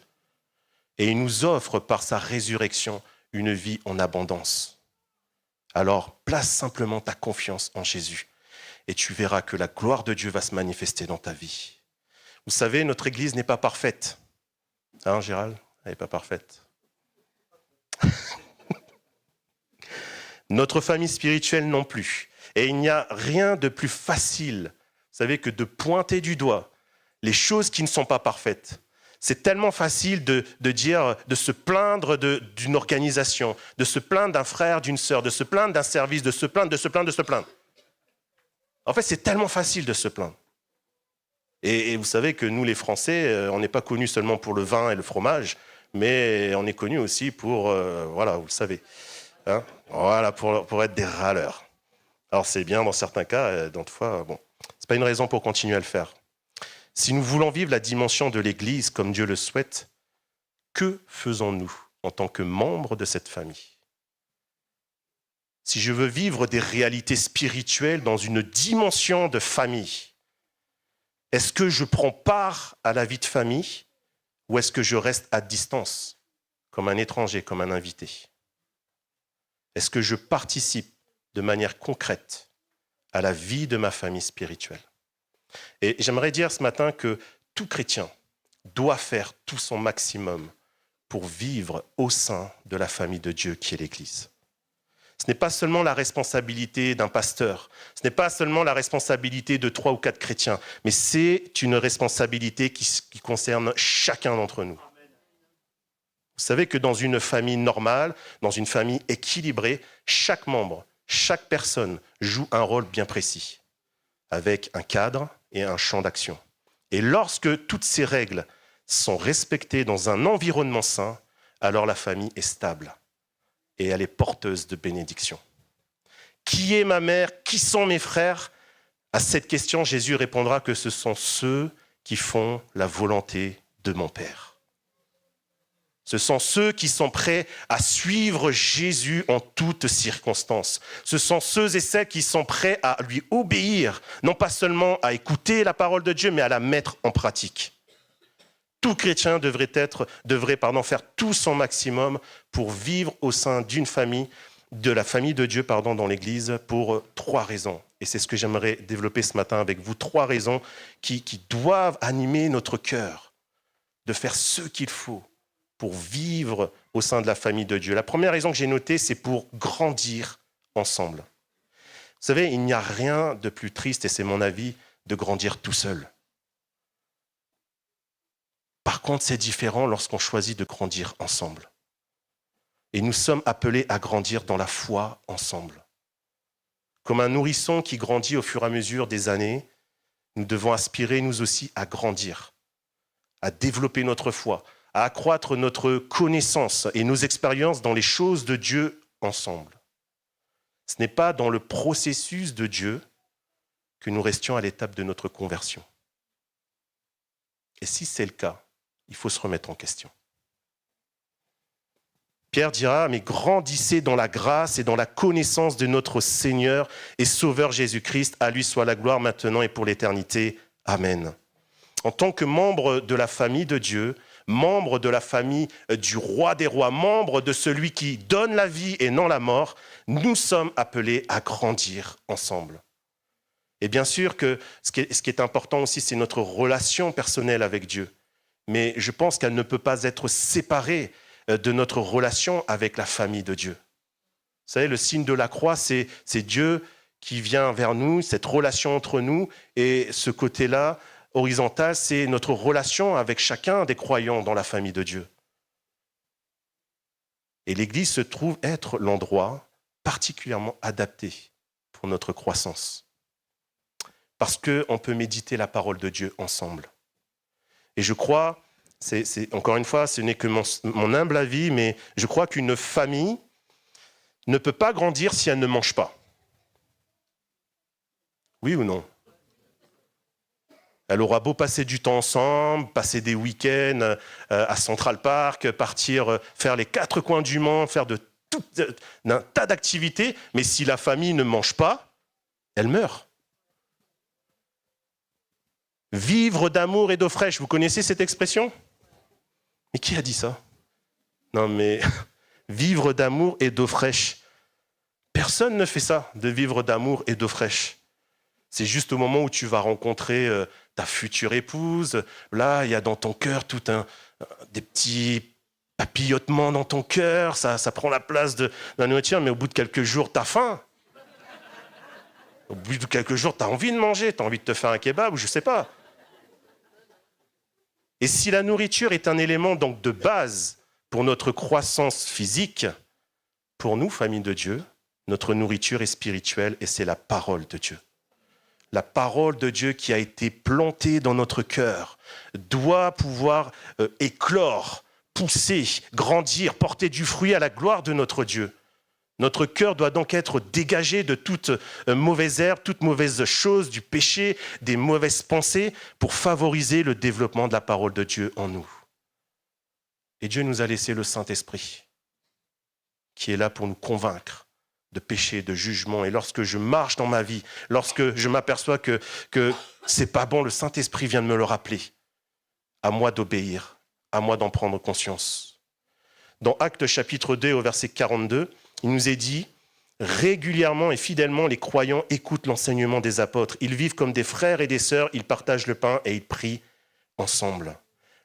Et il nous offre par sa résurrection une vie en abondance. Alors, place simplement ta confiance en Jésus et tu verras que la gloire de Dieu va se manifester dans ta vie. Vous savez, notre Église n'est pas parfaite. Hein, Gérald ? Elle n'est pas parfaite. Notre famille spirituelle non plus. Et il n'y a rien de plus facile, vous savez, que de pointer du doigt les choses qui ne sont pas parfaites. C'est tellement facile de dire, de se plaindre d'une organisation, de se plaindre d'un frère, d'une sœur, de se plaindre d'un service, de se plaindre. En fait, c'est tellement facile de se plaindre. Et vous savez que nous, les Français, on n'est pas connus seulement pour le vin et le fromage, mais on est connus aussi pour, voilà, vous le savez, hein, voilà, pour être des râleurs. Alors c'est bien dans certains cas, d'autres fois, bon, c'est pas une raison pour continuer à le faire. Si nous voulons vivre la dimension de l'Église comme Dieu le souhaite, que faisons-nous en tant que membres de cette famille ? Si je veux vivre des réalités spirituelles dans une dimension de famille, est-ce que je prends part à la vie de famille ou est-ce que je reste à distance, comme un étranger, comme un invité ? Est-ce que je participe de manière concrète à la vie de ma famille spirituelle ? Et j'aimerais dire ce matin que tout chrétien doit faire tout son maximum pour vivre au sein de la famille de Dieu qui est l'Église. Ce n'est pas seulement la responsabilité d'un pasteur, ce n'est pas seulement la responsabilité de 3 ou 4 chrétiens, mais c'est une responsabilité qui concerne chacun d'entre nous. Vous savez que dans une famille normale, dans une famille équilibrée, chaque membre, chaque personne joue un rôle bien précis, avec un cadre et un champ d'action. Et lorsque toutes ces règles sont respectées dans un environnement sain, alors la famille est stable et elle est porteuse de bénédiction. Qui est ma mère ? Qui sont mes frères ? À cette question, Jésus répondra que ce sont ceux qui font la volonté de mon Père. Ce sont ceux qui sont prêts à suivre Jésus en toutes circonstances. Ce sont ceux et celles qui sont prêts à lui obéir, non pas seulement à écouter la parole de Dieu, mais à la mettre en pratique. Tout chrétien devrait faire tout son maximum pour vivre au sein d'une famille, de la famille de Dieu dans l'Église, pour 3 raisons. Et c'est ce que j'aimerais développer ce matin avec vous. 3 raisons qui doivent animer notre cœur, de faire ce qu'il faut pour vivre au sein de la famille de Dieu. La première raison que j'ai notée, c'est pour grandir ensemble. Vous savez, il n'y a rien de plus triste, et c'est mon avis, de grandir tout seul. Par contre, c'est différent lorsqu'on choisit de grandir ensemble. Et nous sommes appelés à grandir dans la foi ensemble. Comme un nourrisson qui grandit au fur et à mesure des années, nous devons aspirer, nous aussi, à grandir, à développer notre foi, à accroître notre connaissance et nos expériences dans les choses de Dieu ensemble. Ce n'est pas dans le processus de Dieu que nous restions à l'étape de notre conversion. Et si c'est le cas, il faut se remettre en question. Pierre dira, mais grandissez dans la grâce et dans la connaissance de notre Seigneur et Sauveur Jésus-Christ. À lui soit la gloire maintenant et pour l'éternité. Amen. En tant que membre de la famille de Dieu, membre de la famille du roi des rois, membre de celui qui donne la vie et non la mort, nous sommes appelés à grandir ensemble. Et bien sûr que ce qui est important aussi, c'est notre relation personnelle avec Dieu. Mais je pense qu'elle ne peut pas être séparée de notre relation avec la famille de Dieu. Vous savez, le signe de la croix, c'est Dieu qui vient vers nous, cette relation entre nous, et ce côté-là, horizontal, c'est notre relation avec chacun des croyants dans la famille de Dieu. Et l'Église se trouve être l'endroit particulièrement adapté pour notre croissance. Parce qu'on peut méditer la parole de Dieu ensemble. Et je crois, encore une fois, ce n'est que mon humble avis, mais je crois qu'une famille ne peut pas grandir si elle ne mange pas. Oui ou non ? Elle aura beau passer du temps ensemble, passer des week-ends à Central Park, partir faire les 4 coins du monde, faire un tas d'activités, mais si la famille ne mange pas, elle meurt. Vivre d'amour et d'eau fraîche, vous connaissez cette expression ? Mais qui a dit ça ? Non mais, vivre d'amour et d'eau fraîche. Personne ne fait ça, de vivre d'amour et d'eau fraîche. C'est juste au moment où tu vas rencontrer ta future épouse. Là, il y a dans ton cœur des petits papillotements dans ton cœur. Ça prend la place de la nourriture, mais au bout de quelques jours, tu as faim. Au bout de quelques jours, tu as envie de manger, tu as envie de te faire un kebab ou je ne sais pas. Et si la nourriture est un élément donc de base pour notre croissance physique, pour nous, famille de Dieu, notre nourriture est spirituelle et c'est la parole de Dieu. La parole de Dieu qui a été plantée dans notre cœur doit pouvoir éclore, pousser, grandir, porter du fruit à la gloire de notre Dieu. Notre cœur doit donc être dégagé de toute mauvaise herbe, toute mauvaise chose, du péché, des mauvaises pensées, pour favoriser le développement de la parole de Dieu en nous. Et Dieu nous a laissé le Saint-Esprit, qui est là pour nous convaincre de péché, de jugement. Et lorsque je marche dans ma vie, lorsque je m'aperçois que c'est pas bon, le Saint-Esprit vient de me le rappeler. À moi d'obéir, à moi d'en prendre conscience. Dans Actes chapitre 2 au verset 42, il nous est dit « Régulièrement et fidèlement, les croyants écoutent l'enseignement des apôtres. Ils vivent comme des frères et des sœurs, ils partagent le pain et ils prient ensemble. »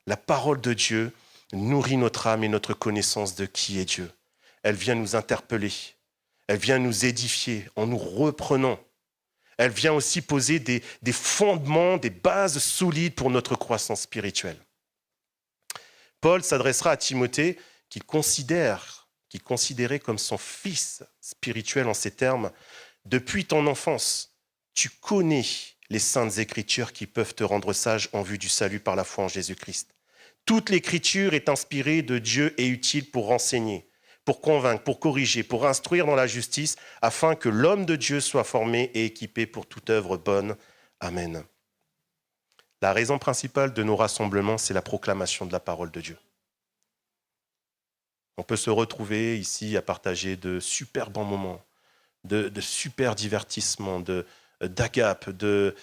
La parole de Dieu nourrit notre âme et notre connaissance de qui est Dieu. Elle vient nous interpeller, elle vient nous édifier en nous reprenant. Elle vient aussi poser des fondements, des bases solides pour notre croissance spirituelle. Paul s'adressera à Timothée qu'il considérait comme son fils spirituel en ces termes. Depuis ton enfance, tu connais les saintes écritures qui peuvent te rendre sage en vue du salut par la foi en Jésus-Christ. Toute l'écriture est inspirée de Dieu et utile pour renseigner, pour convaincre, pour corriger, pour instruire dans la justice, afin que l'homme de Dieu soit formé et équipé pour toute œuvre bonne. Amen. La raison principale de nos rassemblements, c'est la proclamation de la parole de Dieu. On peut se retrouver ici à partager de super bons moments, de super divertissements, d'agape, de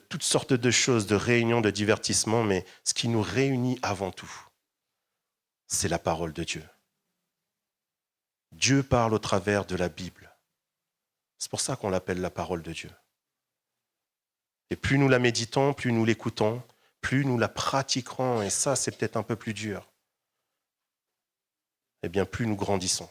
toutes sortes de choses, de réunions, de divertissements, mais ce qui nous réunit avant tout, c'est la parole de Dieu. Dieu parle au travers de la Bible. C'est pour ça qu'on l'appelle la parole de Dieu. Et plus nous la méditons, plus nous l'écoutons, plus nous la pratiquerons, et ça c'est peut-être un peu plus dur, eh bien plus nous grandissons.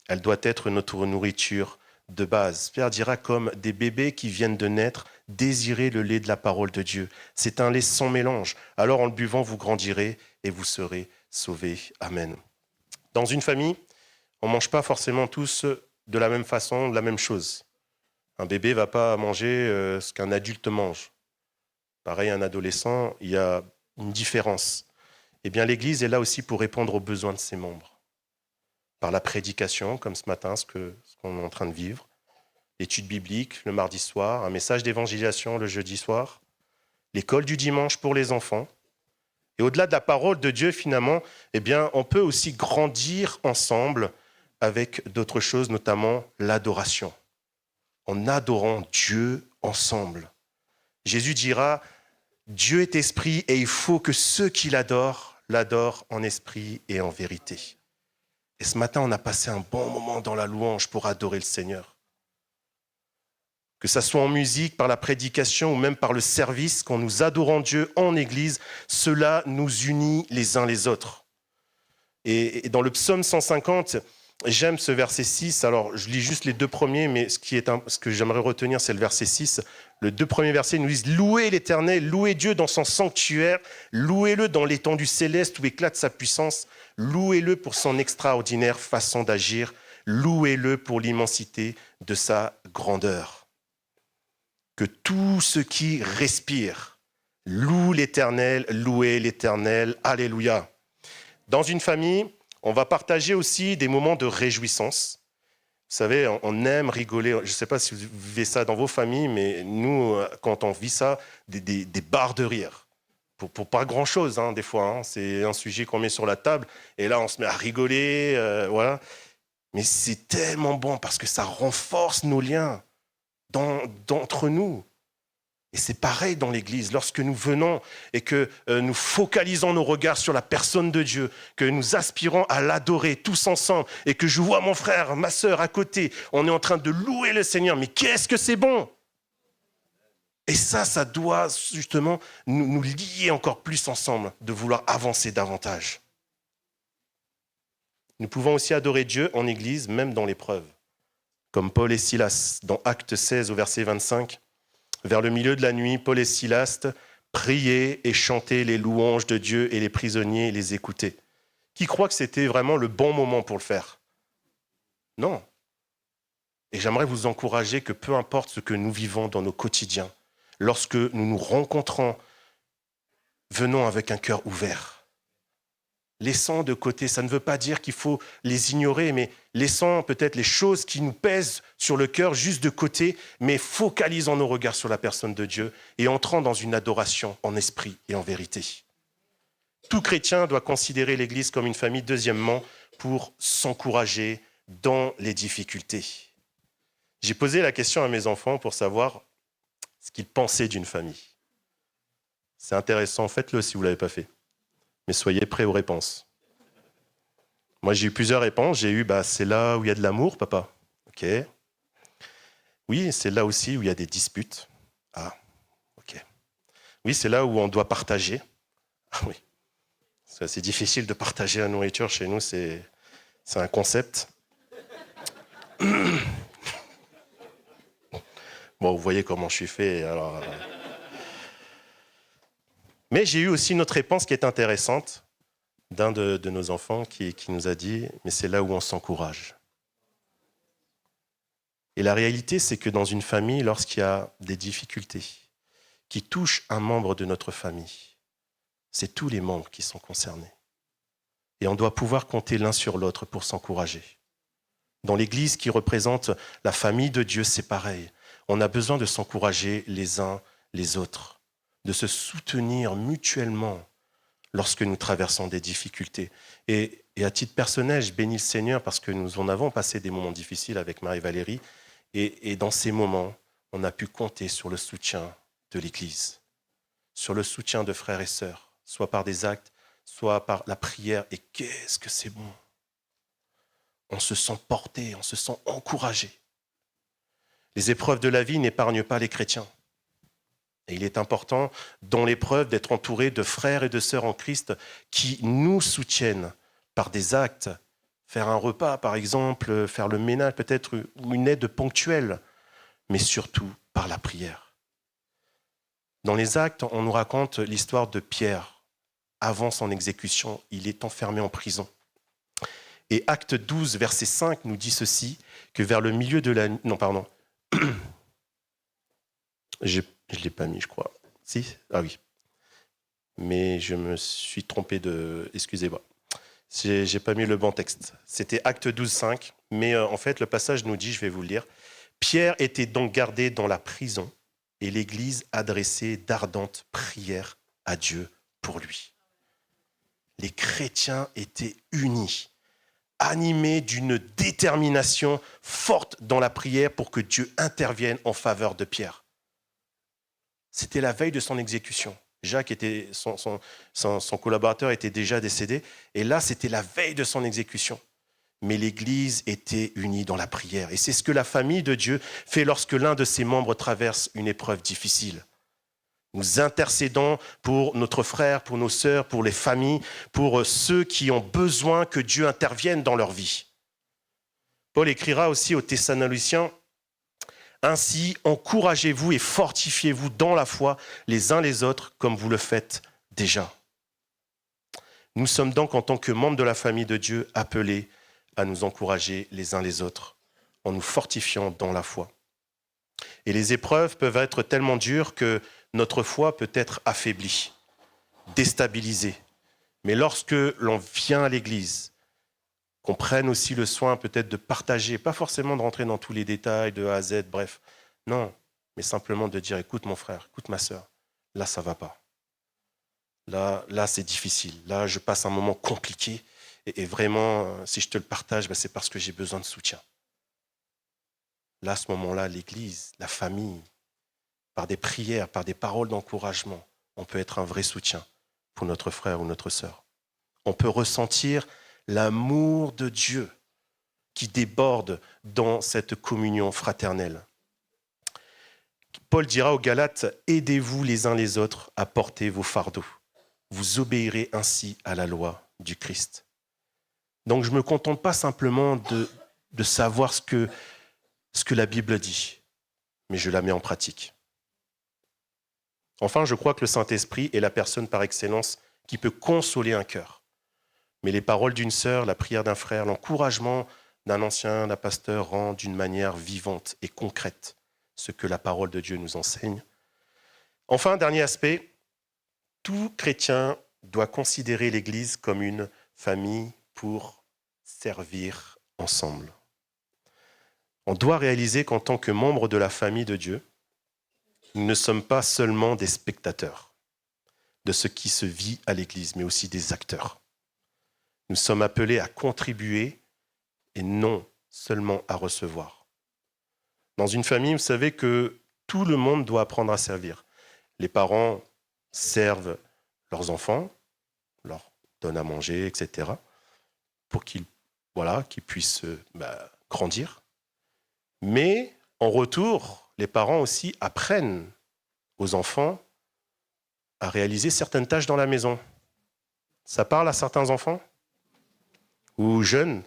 Elle doit être notre nourriture de base. Pierre dira comme des bébés qui viennent de naître, désirez le lait de la parole de Dieu. C'est un lait sans mélange. Alors en le buvant, vous grandirez et vous serez sauvés. Amen. Dans une famille, on ne mange pas forcément tous de la même façon, de la même chose. Un bébé ne va pas manger ce qu'un adulte mange. Pareil, un adolescent, il y a une différence. Eh bien, l'Église est là aussi pour répondre aux besoins de ses membres. Par la prédication, comme ce matin, ce qu'on est en train de vivre, l'étude biblique le mardi soir, un message d'évangélisation le jeudi soir, l'école du dimanche pour les enfants. Et au-delà de la parole de Dieu, finalement, eh bien, on peut aussi grandir ensemble avec d'autres choses, notamment l'adoration. En adorant Dieu ensemble. Jésus dira « Dieu est esprit et il faut que ceux qui l'adorent en esprit et en vérité. » Et ce matin, on a passé un bon moment dans la louange pour adorer le Seigneur. Que ça soit en musique, par la prédication ou même par le service, quand nous adorons Dieu en Église, cela nous unit les uns les autres. Et dans le psaume 150, j'aime ce verset 6. Alors, je lis juste les deux premiers, mais ce que j'aimerais retenir, c'est le verset 6. Les deux premiers versets nous disent « Louez l'Éternel, louez Dieu dans son sanctuaire, louez-le dans l'étendue céleste où éclate sa puissance, louez-le pour son extraordinaire façon d'agir, louez-le pour l'immensité de sa grandeur. » Que tout ce qui respire loue l'Éternel, louez l'Éternel, alléluia. Dans une famille, on va partager aussi des moments de réjouissance. Vous savez, on aime rigoler. Je ne sais pas si vous vivez ça dans vos familles, mais nous, quand on vit ça, des barres de rire. Pour pas grand-chose, des fois. C'est un sujet qu'on met sur la table, et là, on se met à rigoler. Voilà. Mais c'est tellement bon parce que ça renforce nos liens d'entre nous. Et c'est pareil dans l'Église. Lorsque nous venons et que nous focalisons nos regards sur la personne de Dieu, que nous aspirons à l'adorer tous ensemble et que je vois mon frère, ma sœur à côté, on est en train de louer le Seigneur. Mais qu'est-ce que c'est bon! Et ça doit justement nous lier encore plus ensemble, de vouloir avancer davantage. Nous pouvons aussi adorer Dieu en Église, même dans l'épreuve. Comme Paul et Silas, dans Actes 16 au verset 25. Vers le milieu de la nuit, Paul et Silas prier et chanter les louanges de Dieu et les prisonniers les écouter. Qui croit que c'était vraiment le bon moment pour le faire? Non. Et j'aimerais vous encourager que peu importe ce que nous vivons dans nos quotidiens, lorsque nous nous rencontrons, venons avec un cœur ouvert. Laissons de côté, ça ne veut pas dire qu'il faut les ignorer, mais laissons peut-être les choses qui nous pèsent sur le cœur juste de côté, mais focalisons nos regards sur la personne de Dieu et entrons dans une adoration en esprit et en vérité. Tout chrétien doit considérer l'Église comme une famille, deuxièmement, pour s'encourager dans les difficultés. J'ai posé la question à mes enfants pour savoir ce qu'ils pensaient d'une famille. C'est intéressant, faites-le si vous ne l'avez pas fait. Mais soyez prêts aux réponses. Moi, j'ai eu plusieurs réponses. J'ai eu, c'est là où il y a de l'amour, papa. OK. Oui, c'est là aussi où il y a des disputes. Ah, OK. Oui, c'est là où on doit partager. Ah oui. C'est difficile de partager la nourriture chez nous, c'est un concept. Bon, vous voyez comment je suis fait, alors... Mais j'ai eu aussi une autre réponse qui est intéressante d'un de nos enfants qui nous a dit « mais c'est là où on s'encourage ». Et la réalité, c'est que dans une famille, lorsqu'il y a des difficultés qui touchent un membre de notre famille, c'est tous les membres qui sont concernés. Et on doit pouvoir compter l'un sur l'autre pour s'encourager. Dans l'Église qui représente la famille de Dieu, c'est pareil. On a besoin de s'encourager les uns les autres, de se soutenir mutuellement lorsque nous traversons des difficultés. Et à titre personnel, je bénis le Seigneur parce que nous en avons passé des moments difficiles avec Marie-Valérie. Et dans ces moments, on a pu compter sur le soutien de l'Église, sur le soutien de frères et sœurs, soit par des actes, soit par la prière. Et qu'est-ce que c'est bon! On se sent porté, on se sent encouragé. Les épreuves de la vie n'épargnent pas les chrétiens. Et il est important, dans l'épreuve, d'être entouré de frères et de sœurs en Christ qui nous soutiennent par des actes. Faire un repas, par exemple, faire le ménage, peut-être, ou une aide ponctuelle, mais surtout par la prière. Dans les actes, on nous raconte l'histoire de Pierre. Avant son exécution, il est enfermé en prison. Et Acte 12, verset 5, nous dit ceci, que vers le milieu de la nuit... Non, pardon. Je ne l'ai pas mis, je crois. Si? Ah oui. Mais je me suis trompé de... Excusez-moi. Je n'ai pas mis le bon texte. C'était Acte 12, 5. Mais en fait, le passage nous dit, je vais vous le lire. Pierre était donc gardé dans la prison et l'Église adressait d'ardentes prières à Dieu pour lui. Les chrétiens étaient unis, animés d'une détermination forte dans la prière pour que Dieu intervienne en faveur de Pierre. C'était la veille de son exécution. Jacques, son collaborateur, était déjà décédé. Et là, c'était la veille de son exécution. Mais l'Église était unie dans la prière. Et c'est ce que la famille de Dieu fait lorsque l'un de ses membres traverse une épreuve difficile. Nous intercédons pour notre frère, pour nos sœurs, pour les familles, pour ceux qui ont besoin que Dieu intervienne dans leur vie. Paul écrira aussi aux Thessaloniciens, « Ainsi, encouragez-vous et fortifiez-vous dans la foi les uns les autres comme vous le faites déjà. » Nous sommes donc en tant que membres de la famille de Dieu appelés à nous encourager les uns les autres en nous fortifiant dans la foi. Et les épreuves peuvent être tellement dures que notre foi peut être affaiblie, déstabilisée. Mais lorsque l'on vient à l'Église, qu'on prenne aussi le soin peut-être de partager, pas forcément de rentrer dans tous les détails de A à Z, bref, non, mais simplement de dire, écoute mon frère, écoute ma sœur, là ça va pas. Là c'est difficile, là je passe un moment compliqué et vraiment, si je te le partage, c'est parce que j'ai besoin de soutien. Là, à ce moment-là, l'Église, la famille, par des prières, par des paroles d'encouragement, on peut être un vrai soutien pour notre frère ou notre sœur. On peut ressentir l'amour de Dieu qui déborde dans cette communion fraternelle. Paul dira aux Galates, « Aidez-vous les uns les autres à porter vos fardeaux. Vous obéirez ainsi à la loi du Christ. » Donc je ne me contente pas simplement de savoir ce que la Bible dit, mais je la mets en pratique. Enfin, je crois que le Saint-Esprit est la personne par excellence qui peut consoler un cœur. Mais les paroles d'une sœur, la prière d'un frère, l'encouragement d'un ancien, d'un pasteur rend d'une manière vivante et concrète ce que la parole de Dieu nous enseigne. Enfin, dernier aspect, tout chrétien doit considérer l'Église comme une famille pour servir ensemble. On doit réaliser qu'en tant que membre de la famille de Dieu, nous ne sommes pas seulement des spectateurs de ce qui se vit à l'Église, mais aussi des acteurs. Nous sommes appelés à contribuer et non seulement à recevoir. Dans une famille, vous savez que tout le monde doit apprendre à servir. Les parents servent leurs enfants, leur donnent à manger, etc., pour qu'ils puissent grandir. Mais en retour, les parents aussi apprennent aux enfants à réaliser certaines tâches dans la maison. Ça parle à certains enfants ou jeunes.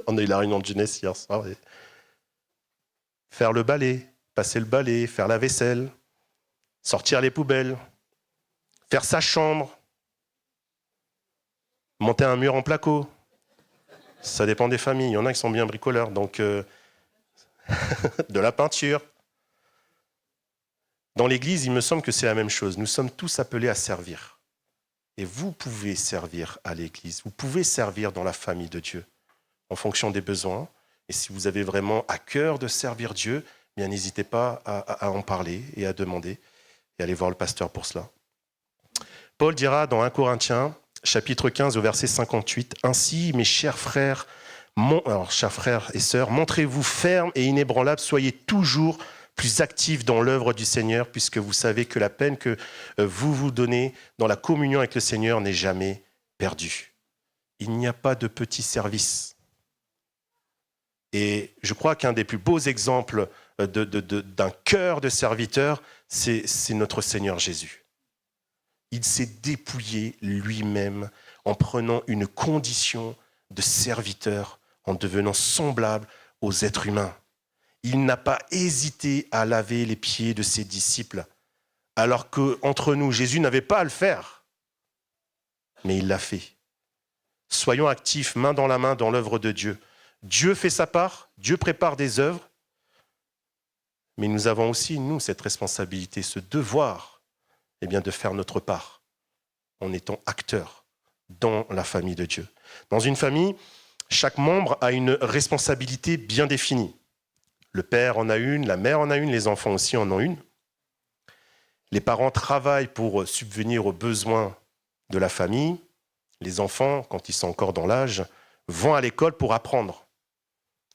On a eu la réunion de jeunesse hier soir. Faire le balai, passer le balai, faire la vaisselle, sortir les poubelles, faire sa chambre, monter un mur en placo. Ça dépend des familles. Il y en a qui sont bien bricoleurs, donc de la peinture. Dans l'Église, il me semble que c'est la même chose. Nous sommes tous appelés à servir. Et vous pouvez servir à l'Église. Vous pouvez servir dans la famille de Dieu en fonction des besoins. Et si vous avez vraiment à cœur de servir Dieu, bien n'hésitez pas à en parler et à demander et aller voir le pasteur pour cela. Paul dira dans 1 Corinthiens, chapitre 15, au verset 58, « Ainsi, mes chers frères et sœurs, montrez-vous fermes et inébranlables, soyez toujours plus actifs dans l'œuvre du Seigneur, puisque vous savez que la peine que vous vous donnez dans la communion avec le Seigneur n'est jamais perdue. » Il n'y a pas de petit service. Et je crois qu'un des plus beaux exemples d'un cœur de serviteur, c'est notre Seigneur Jésus. Il s'est dépouillé lui-même en prenant une condition de serviteur, en devenant semblable aux êtres humains. Il n'a pas hésité à laver les pieds de ses disciples, alors qu'entre nous, Jésus n'avait pas à le faire. Mais il l'a fait. Soyons actifs, main dans la main, dans l'œuvre de Dieu. Dieu fait sa part, Dieu prépare des œuvres, mais nous avons aussi, nous, cette responsabilité, ce devoir, de faire notre part, en étant acteurs dans la famille de Dieu. Dans une famille, chaque membre a une responsabilité bien définie. Le père en a une, la mère en a une, les enfants aussi en ont une. Les parents travaillent pour subvenir aux besoins de la famille. Les enfants, quand ils sont encore dans l'âge, vont à l'école pour apprendre.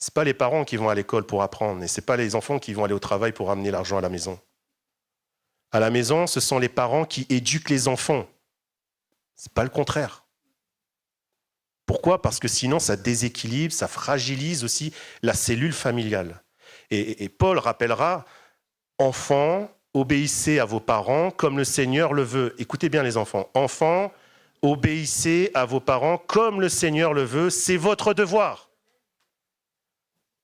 Ce n'est pas les parents qui vont à l'école pour apprendre, et ce n'est pas les enfants qui vont aller au travail pour amener l'argent à la maison. À la maison, ce sont les parents qui éduquent les enfants. Ce n'est pas le contraire. Pourquoi ? Parce que sinon, ça déséquilibre, ça fragilise aussi la cellule familiale. Et Paul rappellera, « Enfants, obéissez à vos parents comme le Seigneur le veut. » Écoutez bien les enfants. « Enfants, obéissez à vos parents comme le Seigneur le veut. C'est votre devoir. »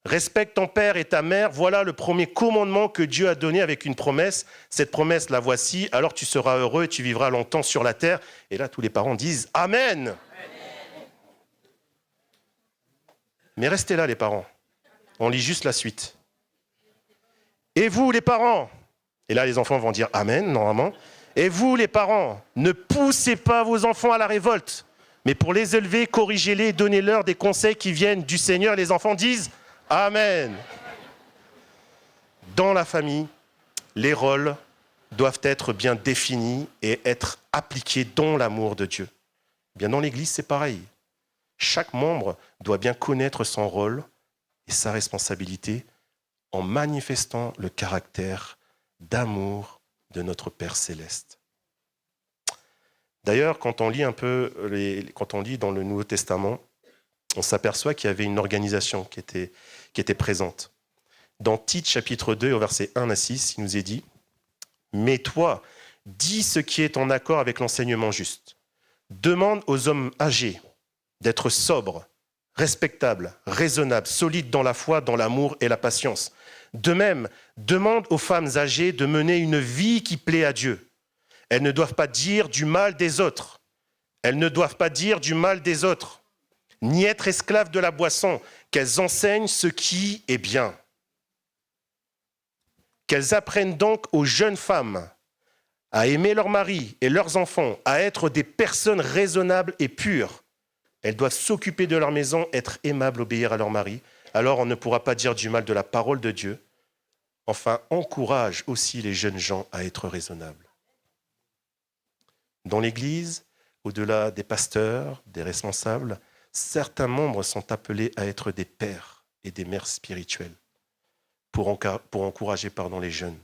Respecte ton père et ta mère, voilà le premier commandement que Dieu a donné avec une promesse. Cette promesse, la voici, alors tu seras heureux et tu vivras longtemps sur la terre. Et là, tous les parents disent « Amen !» Mais restez là, les parents. On lit juste la suite. « Et vous, les parents ?» Et là, les enfants vont dire « Amen », normalement. « Et vous, les parents, ne poussez pas vos enfants à la révolte, mais pour les élever, corrigez-les et donnez-leur des conseils qui viennent du Seigneur. » Les enfants disent « Amen !» Dans la famille, les rôles doivent être bien définis et être appliqués dans l'amour de Dieu. Bien dans l'Église, c'est pareil. Chaque membre doit bien connaître son rôle et sa responsabilité en manifestant le caractère d'amour de notre Père Céleste. D'ailleurs, quand on lit dans le Nouveau Testament, on s'aperçoit qu'il y avait une organisation qui était présente. Dans Tite, chapitre 2, au verset 1 à 6, il nous est dit « Mais toi, dis ce qui est en accord avec l'enseignement juste. Demande aux hommes âgés d'être sobres, respectables, raisonnables, solides dans la foi, dans l'amour et la patience. De même, demande aux femmes âgées de mener une vie qui plaît à Dieu. Elles ne doivent pas dire du mal des autres. Elles ne doivent pas dire du mal des autres, ni être esclaves de la boisson, qu'elles enseignent ce qui est bien. Qu'elles apprennent donc aux jeunes femmes à aimer leurs maris et leurs enfants, à être des personnes raisonnables et pures. Elles doivent s'occuper de leur maison, être aimables, obéir à leur mari. Alors on ne pourra pas dire du mal de la parole de Dieu. Enfin, encourage aussi les jeunes gens à être raisonnables. Dans l'Église, au-delà des pasteurs, des responsables, certains membres sont appelés à être des pères et des mères spirituelles pour encourager les jeunes,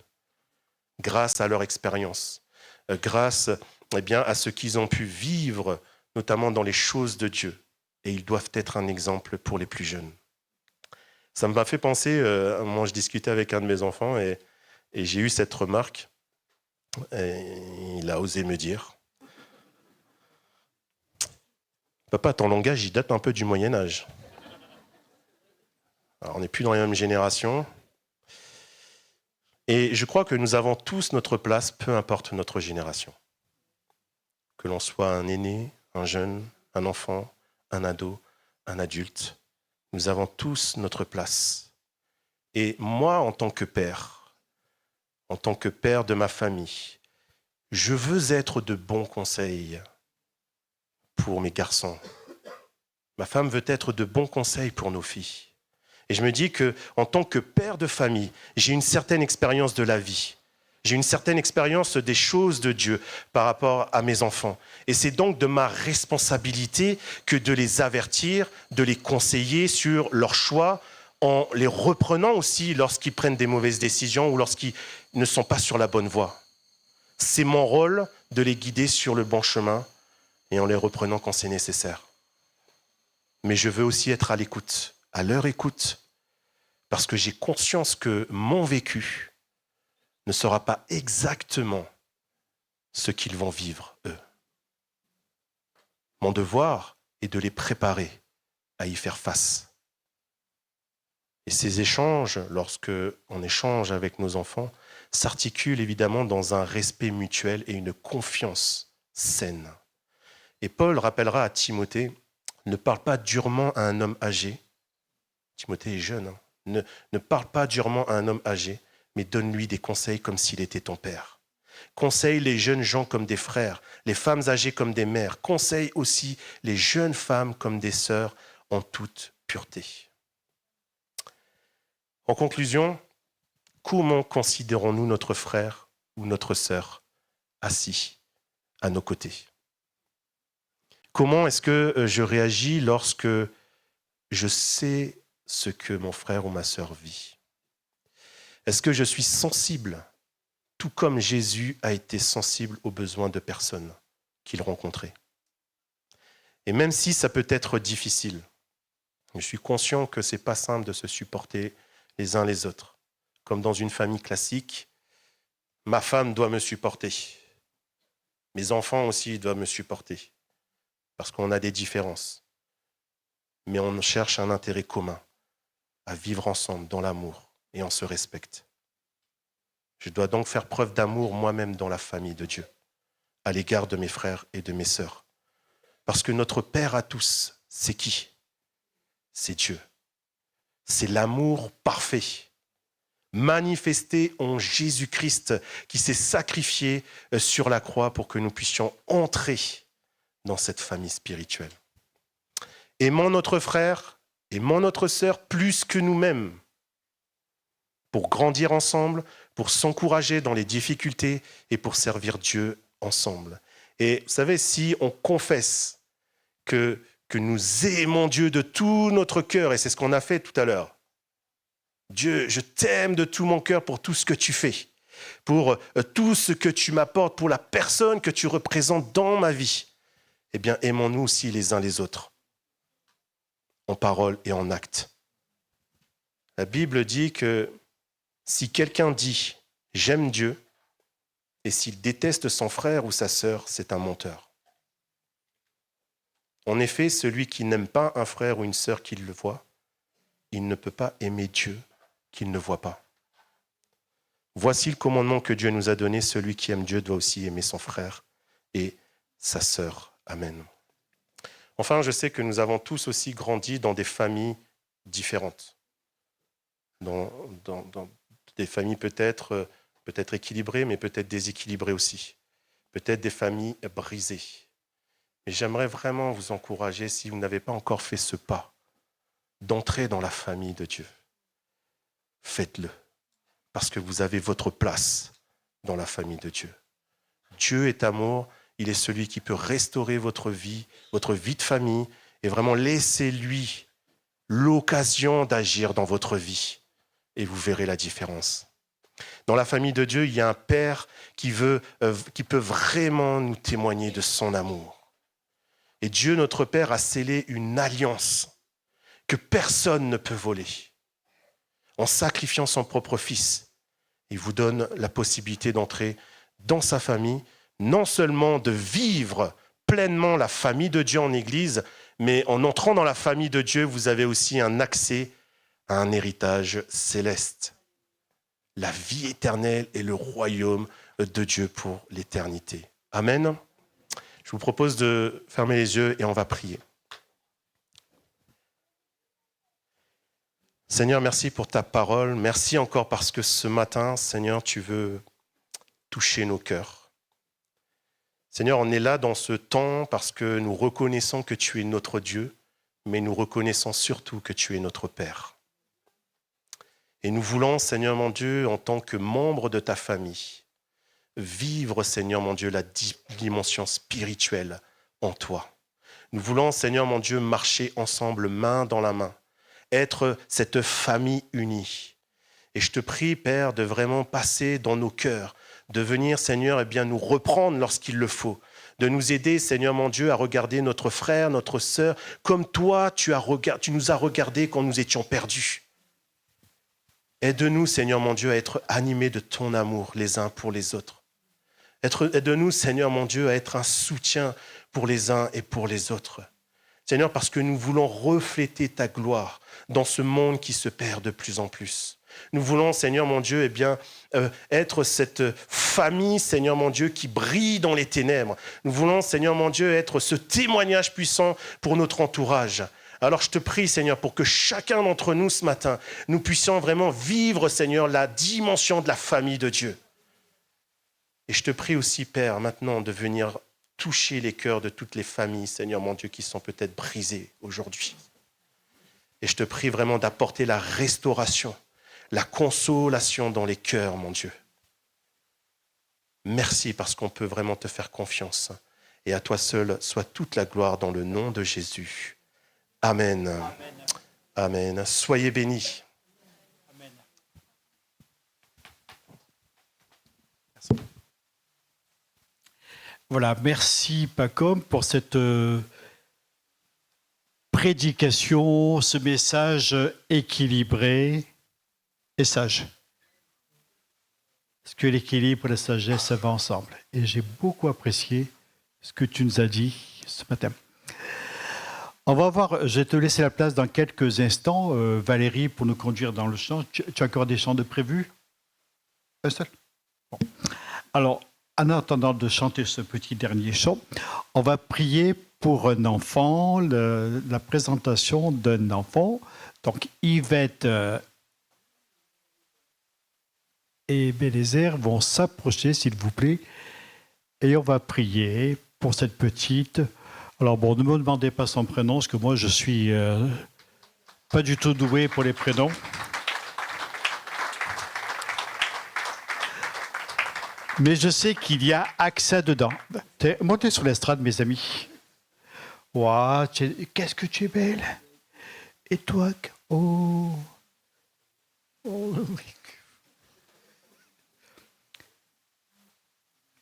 grâce à leur expérience, grâce à ce qu'ils ont pu vivre, notamment dans les choses de Dieu. Et ils doivent être un exemple pour les plus jeunes. Ça m'a fait penser, à un moment je discutais avec un de mes enfants et j'ai eu cette remarque. Et il a osé me dire, papa, ton langage, il date un peu du Moyen-Âge. Alors, on n'est plus dans la même génération. Et je crois que nous avons tous notre place, peu importe notre génération. Que l'on soit un aîné, un jeune, un enfant, un ado, un adulte, nous avons tous notre place. Et moi, en tant que père de ma famille, je veux être de bons conseils pour mes garçons. Ma femme veut être de bons conseils pour nos filles. Et je me dis qu'en tant que père de famille, j'ai une certaine expérience de la vie. J'ai une certaine expérience des choses de Dieu par rapport à mes enfants. Et c'est donc de ma responsabilité que de les avertir, de les conseiller sur leurs choix, en les reprenant aussi lorsqu'ils prennent des mauvaises décisions ou lorsqu'ils ne sont pas sur la bonne voie. C'est mon rôle de les guider sur le bon chemin et en les reprenant quand c'est nécessaire. Mais je veux aussi être à l'écoute, à leur écoute, parce que j'ai conscience que mon vécu ne sera pas exactement ce qu'ils vont vivre, eux. Mon devoir est de les préparer à y faire face. Et ces échanges, lorsque on échange avec nos enfants, s'articulent évidemment dans un respect mutuel et une confiance saine. Et Paul rappellera à Timothée, ne parle pas durement à un homme âgé. Timothée est jeune. Ne parle pas durement à un homme âgé, mais donne-lui des conseils comme s'il était ton père. Conseille les jeunes gens comme des frères, les femmes âgées comme des mères. Conseille aussi les jeunes femmes comme des sœurs en toute pureté. En conclusion, comment considérons-nous notre frère ou notre sœur assis à nos côtés ? Comment est-ce que je réagis lorsque je sais ce que mon frère ou ma sœur vit ? Est-ce que je suis sensible, tout comme Jésus a été sensible aux besoins de personnes qu'il rencontrait ? Et même si ça peut être difficile, je suis conscient que ce n'est pas simple de se supporter les uns les autres. Comme dans une famille classique, ma femme doit me supporter. Mes enfants aussi doivent me supporter. Parce qu'on a des différences. Mais on cherche un intérêt commun, à vivre ensemble dans l'amour et on se respecte. Je dois donc faire preuve d'amour moi-même dans la famille de Dieu, à l'égard de mes frères et de mes sœurs. Parce que notre Père à tous, c'est qui ? C'est Dieu. C'est l'amour parfait, manifesté en Jésus-Christ, qui s'est sacrifié sur la croix pour que nous puissions entrer dans cette famille spirituelle. Aimons notre frère, aimons notre sœur plus que nous-mêmes, pour grandir ensemble, pour s'encourager dans les difficultés et pour servir Dieu ensemble. Et vous savez, si on confesse que nous aimons Dieu de tout notre cœur, et c'est ce qu'on a fait tout à l'heure, Dieu, je t'aime de tout mon cœur pour tout ce que tu fais, pour tout ce que tu m'apportes, pour la personne que tu représentes dans ma vie. Eh bien, aimons-nous aussi les uns les autres, en parole et en acte. La Bible dit que si quelqu'un dit « j'aime Dieu » et s'il déteste son frère ou sa sœur, c'est un menteur. En effet, celui qui n'aime pas un frère ou une sœur qu'il le voit, il ne peut pas aimer Dieu qu'il ne voit pas. Voici le commandement que Dieu nous a donné. Celui qui aime Dieu doit aussi aimer son frère et sa sœur. Amen. Enfin, je sais que nous avons tous aussi grandi dans des familles différentes. Dans des familles peut-être équilibrées, mais peut-être déséquilibrées aussi. Peut-être des familles brisées. Mais j'aimerais vraiment vous encourager, si vous n'avez pas encore fait ce pas, d'entrer dans la famille de Dieu. Faites-le, parce que vous avez votre place dans la famille de Dieu. Dieu est amour, il est celui qui peut restaurer votre vie de famille, et vraiment laissez-lui l'occasion d'agir dans votre vie, et vous verrez la différence. Dans la famille de Dieu, il y a un Père qui peut vraiment nous témoigner de son amour. Et Dieu, notre Père, a scellé une alliance que personne ne peut voler. En sacrifiant son propre Fils, il vous donne la possibilité d'entrer dans sa famille, non seulement de vivre pleinement la famille de Dieu en Église, mais en entrant dans la famille de Dieu, vous avez aussi un accès à un héritage céleste. La vie éternelle et le royaume de Dieu pour l'éternité. Amen. Je vous propose de fermer les yeux et on va prier. Seigneur, merci pour ta parole. Merci encore parce que ce matin, Seigneur, tu veux toucher nos cœurs. Seigneur, on est là dans ce temps parce que nous reconnaissons que tu es notre Dieu, mais nous reconnaissons surtout que tu es notre Père. Et nous voulons, Seigneur mon Dieu, en tant que membres de ta famille, vivre, Seigneur mon Dieu, la dimension spirituelle en toi. Nous voulons, Seigneur mon Dieu, marcher ensemble, main dans la main, être cette famille unie. Et je te prie, Père, de vraiment passer dans nos cœurs, de venir, Seigneur, nous reprendre lorsqu'il le faut, de nous aider, Seigneur mon Dieu, à regarder notre frère, notre sœur, comme toi, tu nous as regardés quand nous étions perdus. Aide-nous, Seigneur mon Dieu, à être animés de ton amour les uns pour les autres. Aide-nous, Seigneur mon Dieu, à être un soutien pour les uns et pour les autres. Seigneur, parce que nous voulons refléter ta gloire dans ce monde qui se perd de plus en plus. Nous voulons, Seigneur mon Dieu, être cette famille, Seigneur mon Dieu, qui brille dans les ténèbres. Nous voulons, Seigneur mon Dieu, être ce témoignage puissant pour notre entourage. Alors je te prie, Seigneur, pour que chacun d'entre nous ce matin, nous puissions vraiment vivre, Seigneur, la dimension de la famille de Dieu. Et je te prie aussi, Père, maintenant de venir toucher les cœurs de toutes les familles, Seigneur mon Dieu, qui sont peut-être brisées aujourd'hui. Et je te prie vraiment d'apporter la restauration, la consolation dans les cœurs, mon Dieu. Merci parce qu'on peut vraiment te faire confiance. Et à toi seul soit toute la gloire dans le nom de Jésus. Amen. Amen. Amen. Soyez bénis. Amen. Voilà, merci Pacom pour cette prédication, ce message équilibré et sage. Parce que l'équilibre et la sagesse, ça va ensemble. Et j'ai beaucoup apprécié ce que tu nous as dit ce matin. On va voir, je vais te laisser la place dans quelques instants, Valérie, pour nous conduire dans le chant. Tu as encore des chants de prévus? Un seul? Bon. Alors, en attendant de chanter ce petit dernier chant, on va prier pour un enfant, la présentation d'un enfant. Donc, Yvette et Bélézer vont s'approcher, s'il vous plaît, et on va prier pour cette petite. Alors bon, ne me demandez pas son prénom, parce que moi, je suis pas du tout doué pour les prénoms. Mais je sais qu'il y a accès dedans. Montez sur l'estrade, mes amis. Waouh, qu'est-ce que tu es belle. Et toi, oh. Oh.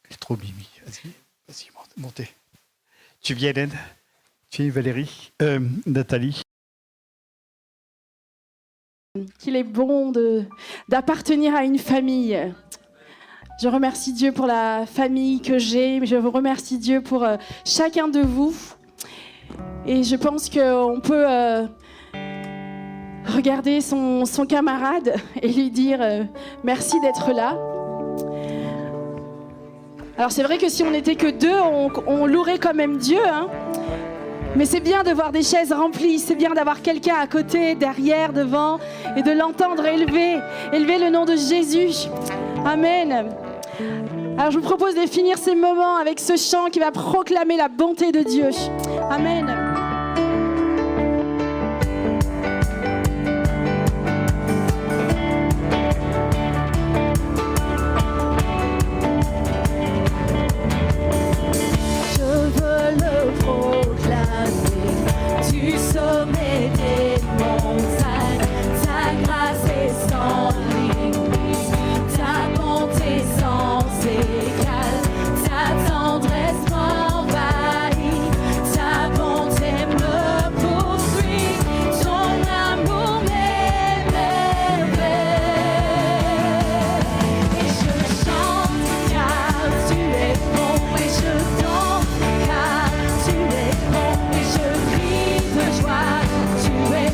Elle est trop mimi. Vas-y, montez. Tu viens, Hélène? Tu viens, Valérie? Nathalie? Qu'il est bon d'appartenir à une famille. Je remercie Dieu pour la famille que j'ai. Je vous remercie Dieu pour chacun de vous. Et je pense qu'on peut regarder son camarade et lui dire merci d'être là. Alors c'est vrai que si on n'était que deux, on louerait quand même Dieu, hein. Mais c'est bien de voir des chaises remplies, c'est bien d'avoir quelqu'un à côté, derrière, devant, et de l'entendre élever le nom de Jésus. Amen. Alors je vous propose de finir ces moments avec ce chant qui va proclamer la bonté de Dieu. Amen. Du sommet des montagnes, ta grâce est sans limite, ta bonté sans égal, ta tendresse m'envahit, ta bonté me poursuit, ton amour m'émerveille. Et je chante car tu es bon, et je danse car tu es bon, et je crie de joie, tu es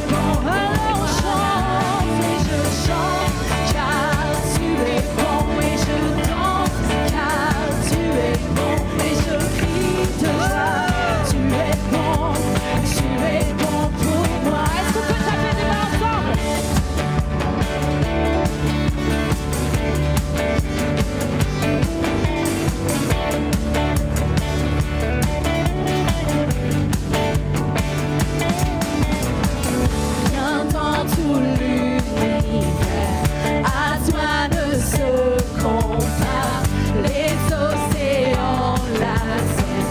bon, alors chante, et je chante, car tu es bon, et je danse, car tu es bon, et je crie de joie, tu es bon pour moi. Est-ce qu'on peut taper des mains ensemble? Rien dans tout l'univers à toi ne se compare. Les océans, la terre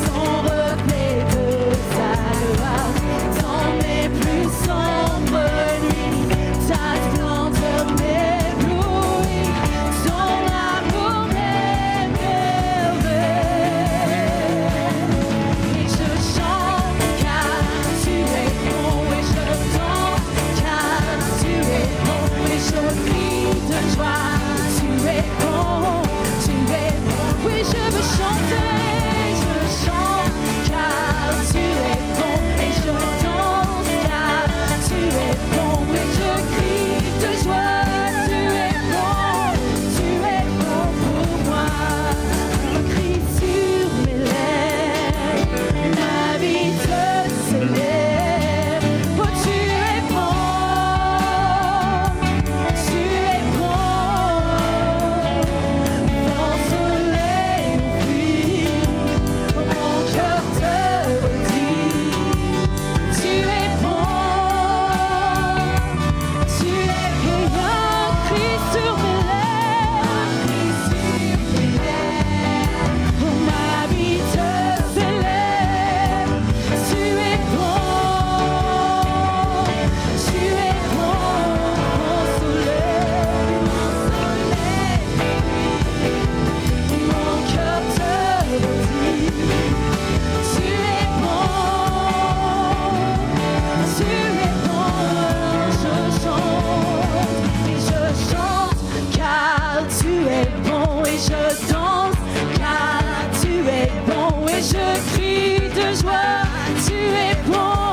sont reflets de ta gloire. Dans mes plus sombres nuits, ta splendeur m'éblouit, ton amour m'émerveille. Et je chante car tu es bon, et je danse car tu es bon, et je crie de joie, tu es bon, oui je veux chanter, je chante car tu es bon, et je danse car tu es bon, et je crie de joie, tu es bon pour moi. Un cri sur mes lèvres, ma vie te célèbre. Oh, tu es bon, vent, soleil ou pluie, mon cœur te redit, tu es bon, un cri sur mes lèvres, oh, ma vie te célèbre. Tu es bon, mon soleil, mon cœur te redit, tu es bon, je chante car tu es bon, et je danse car tu es bon, et je crie de joie, tu es bon,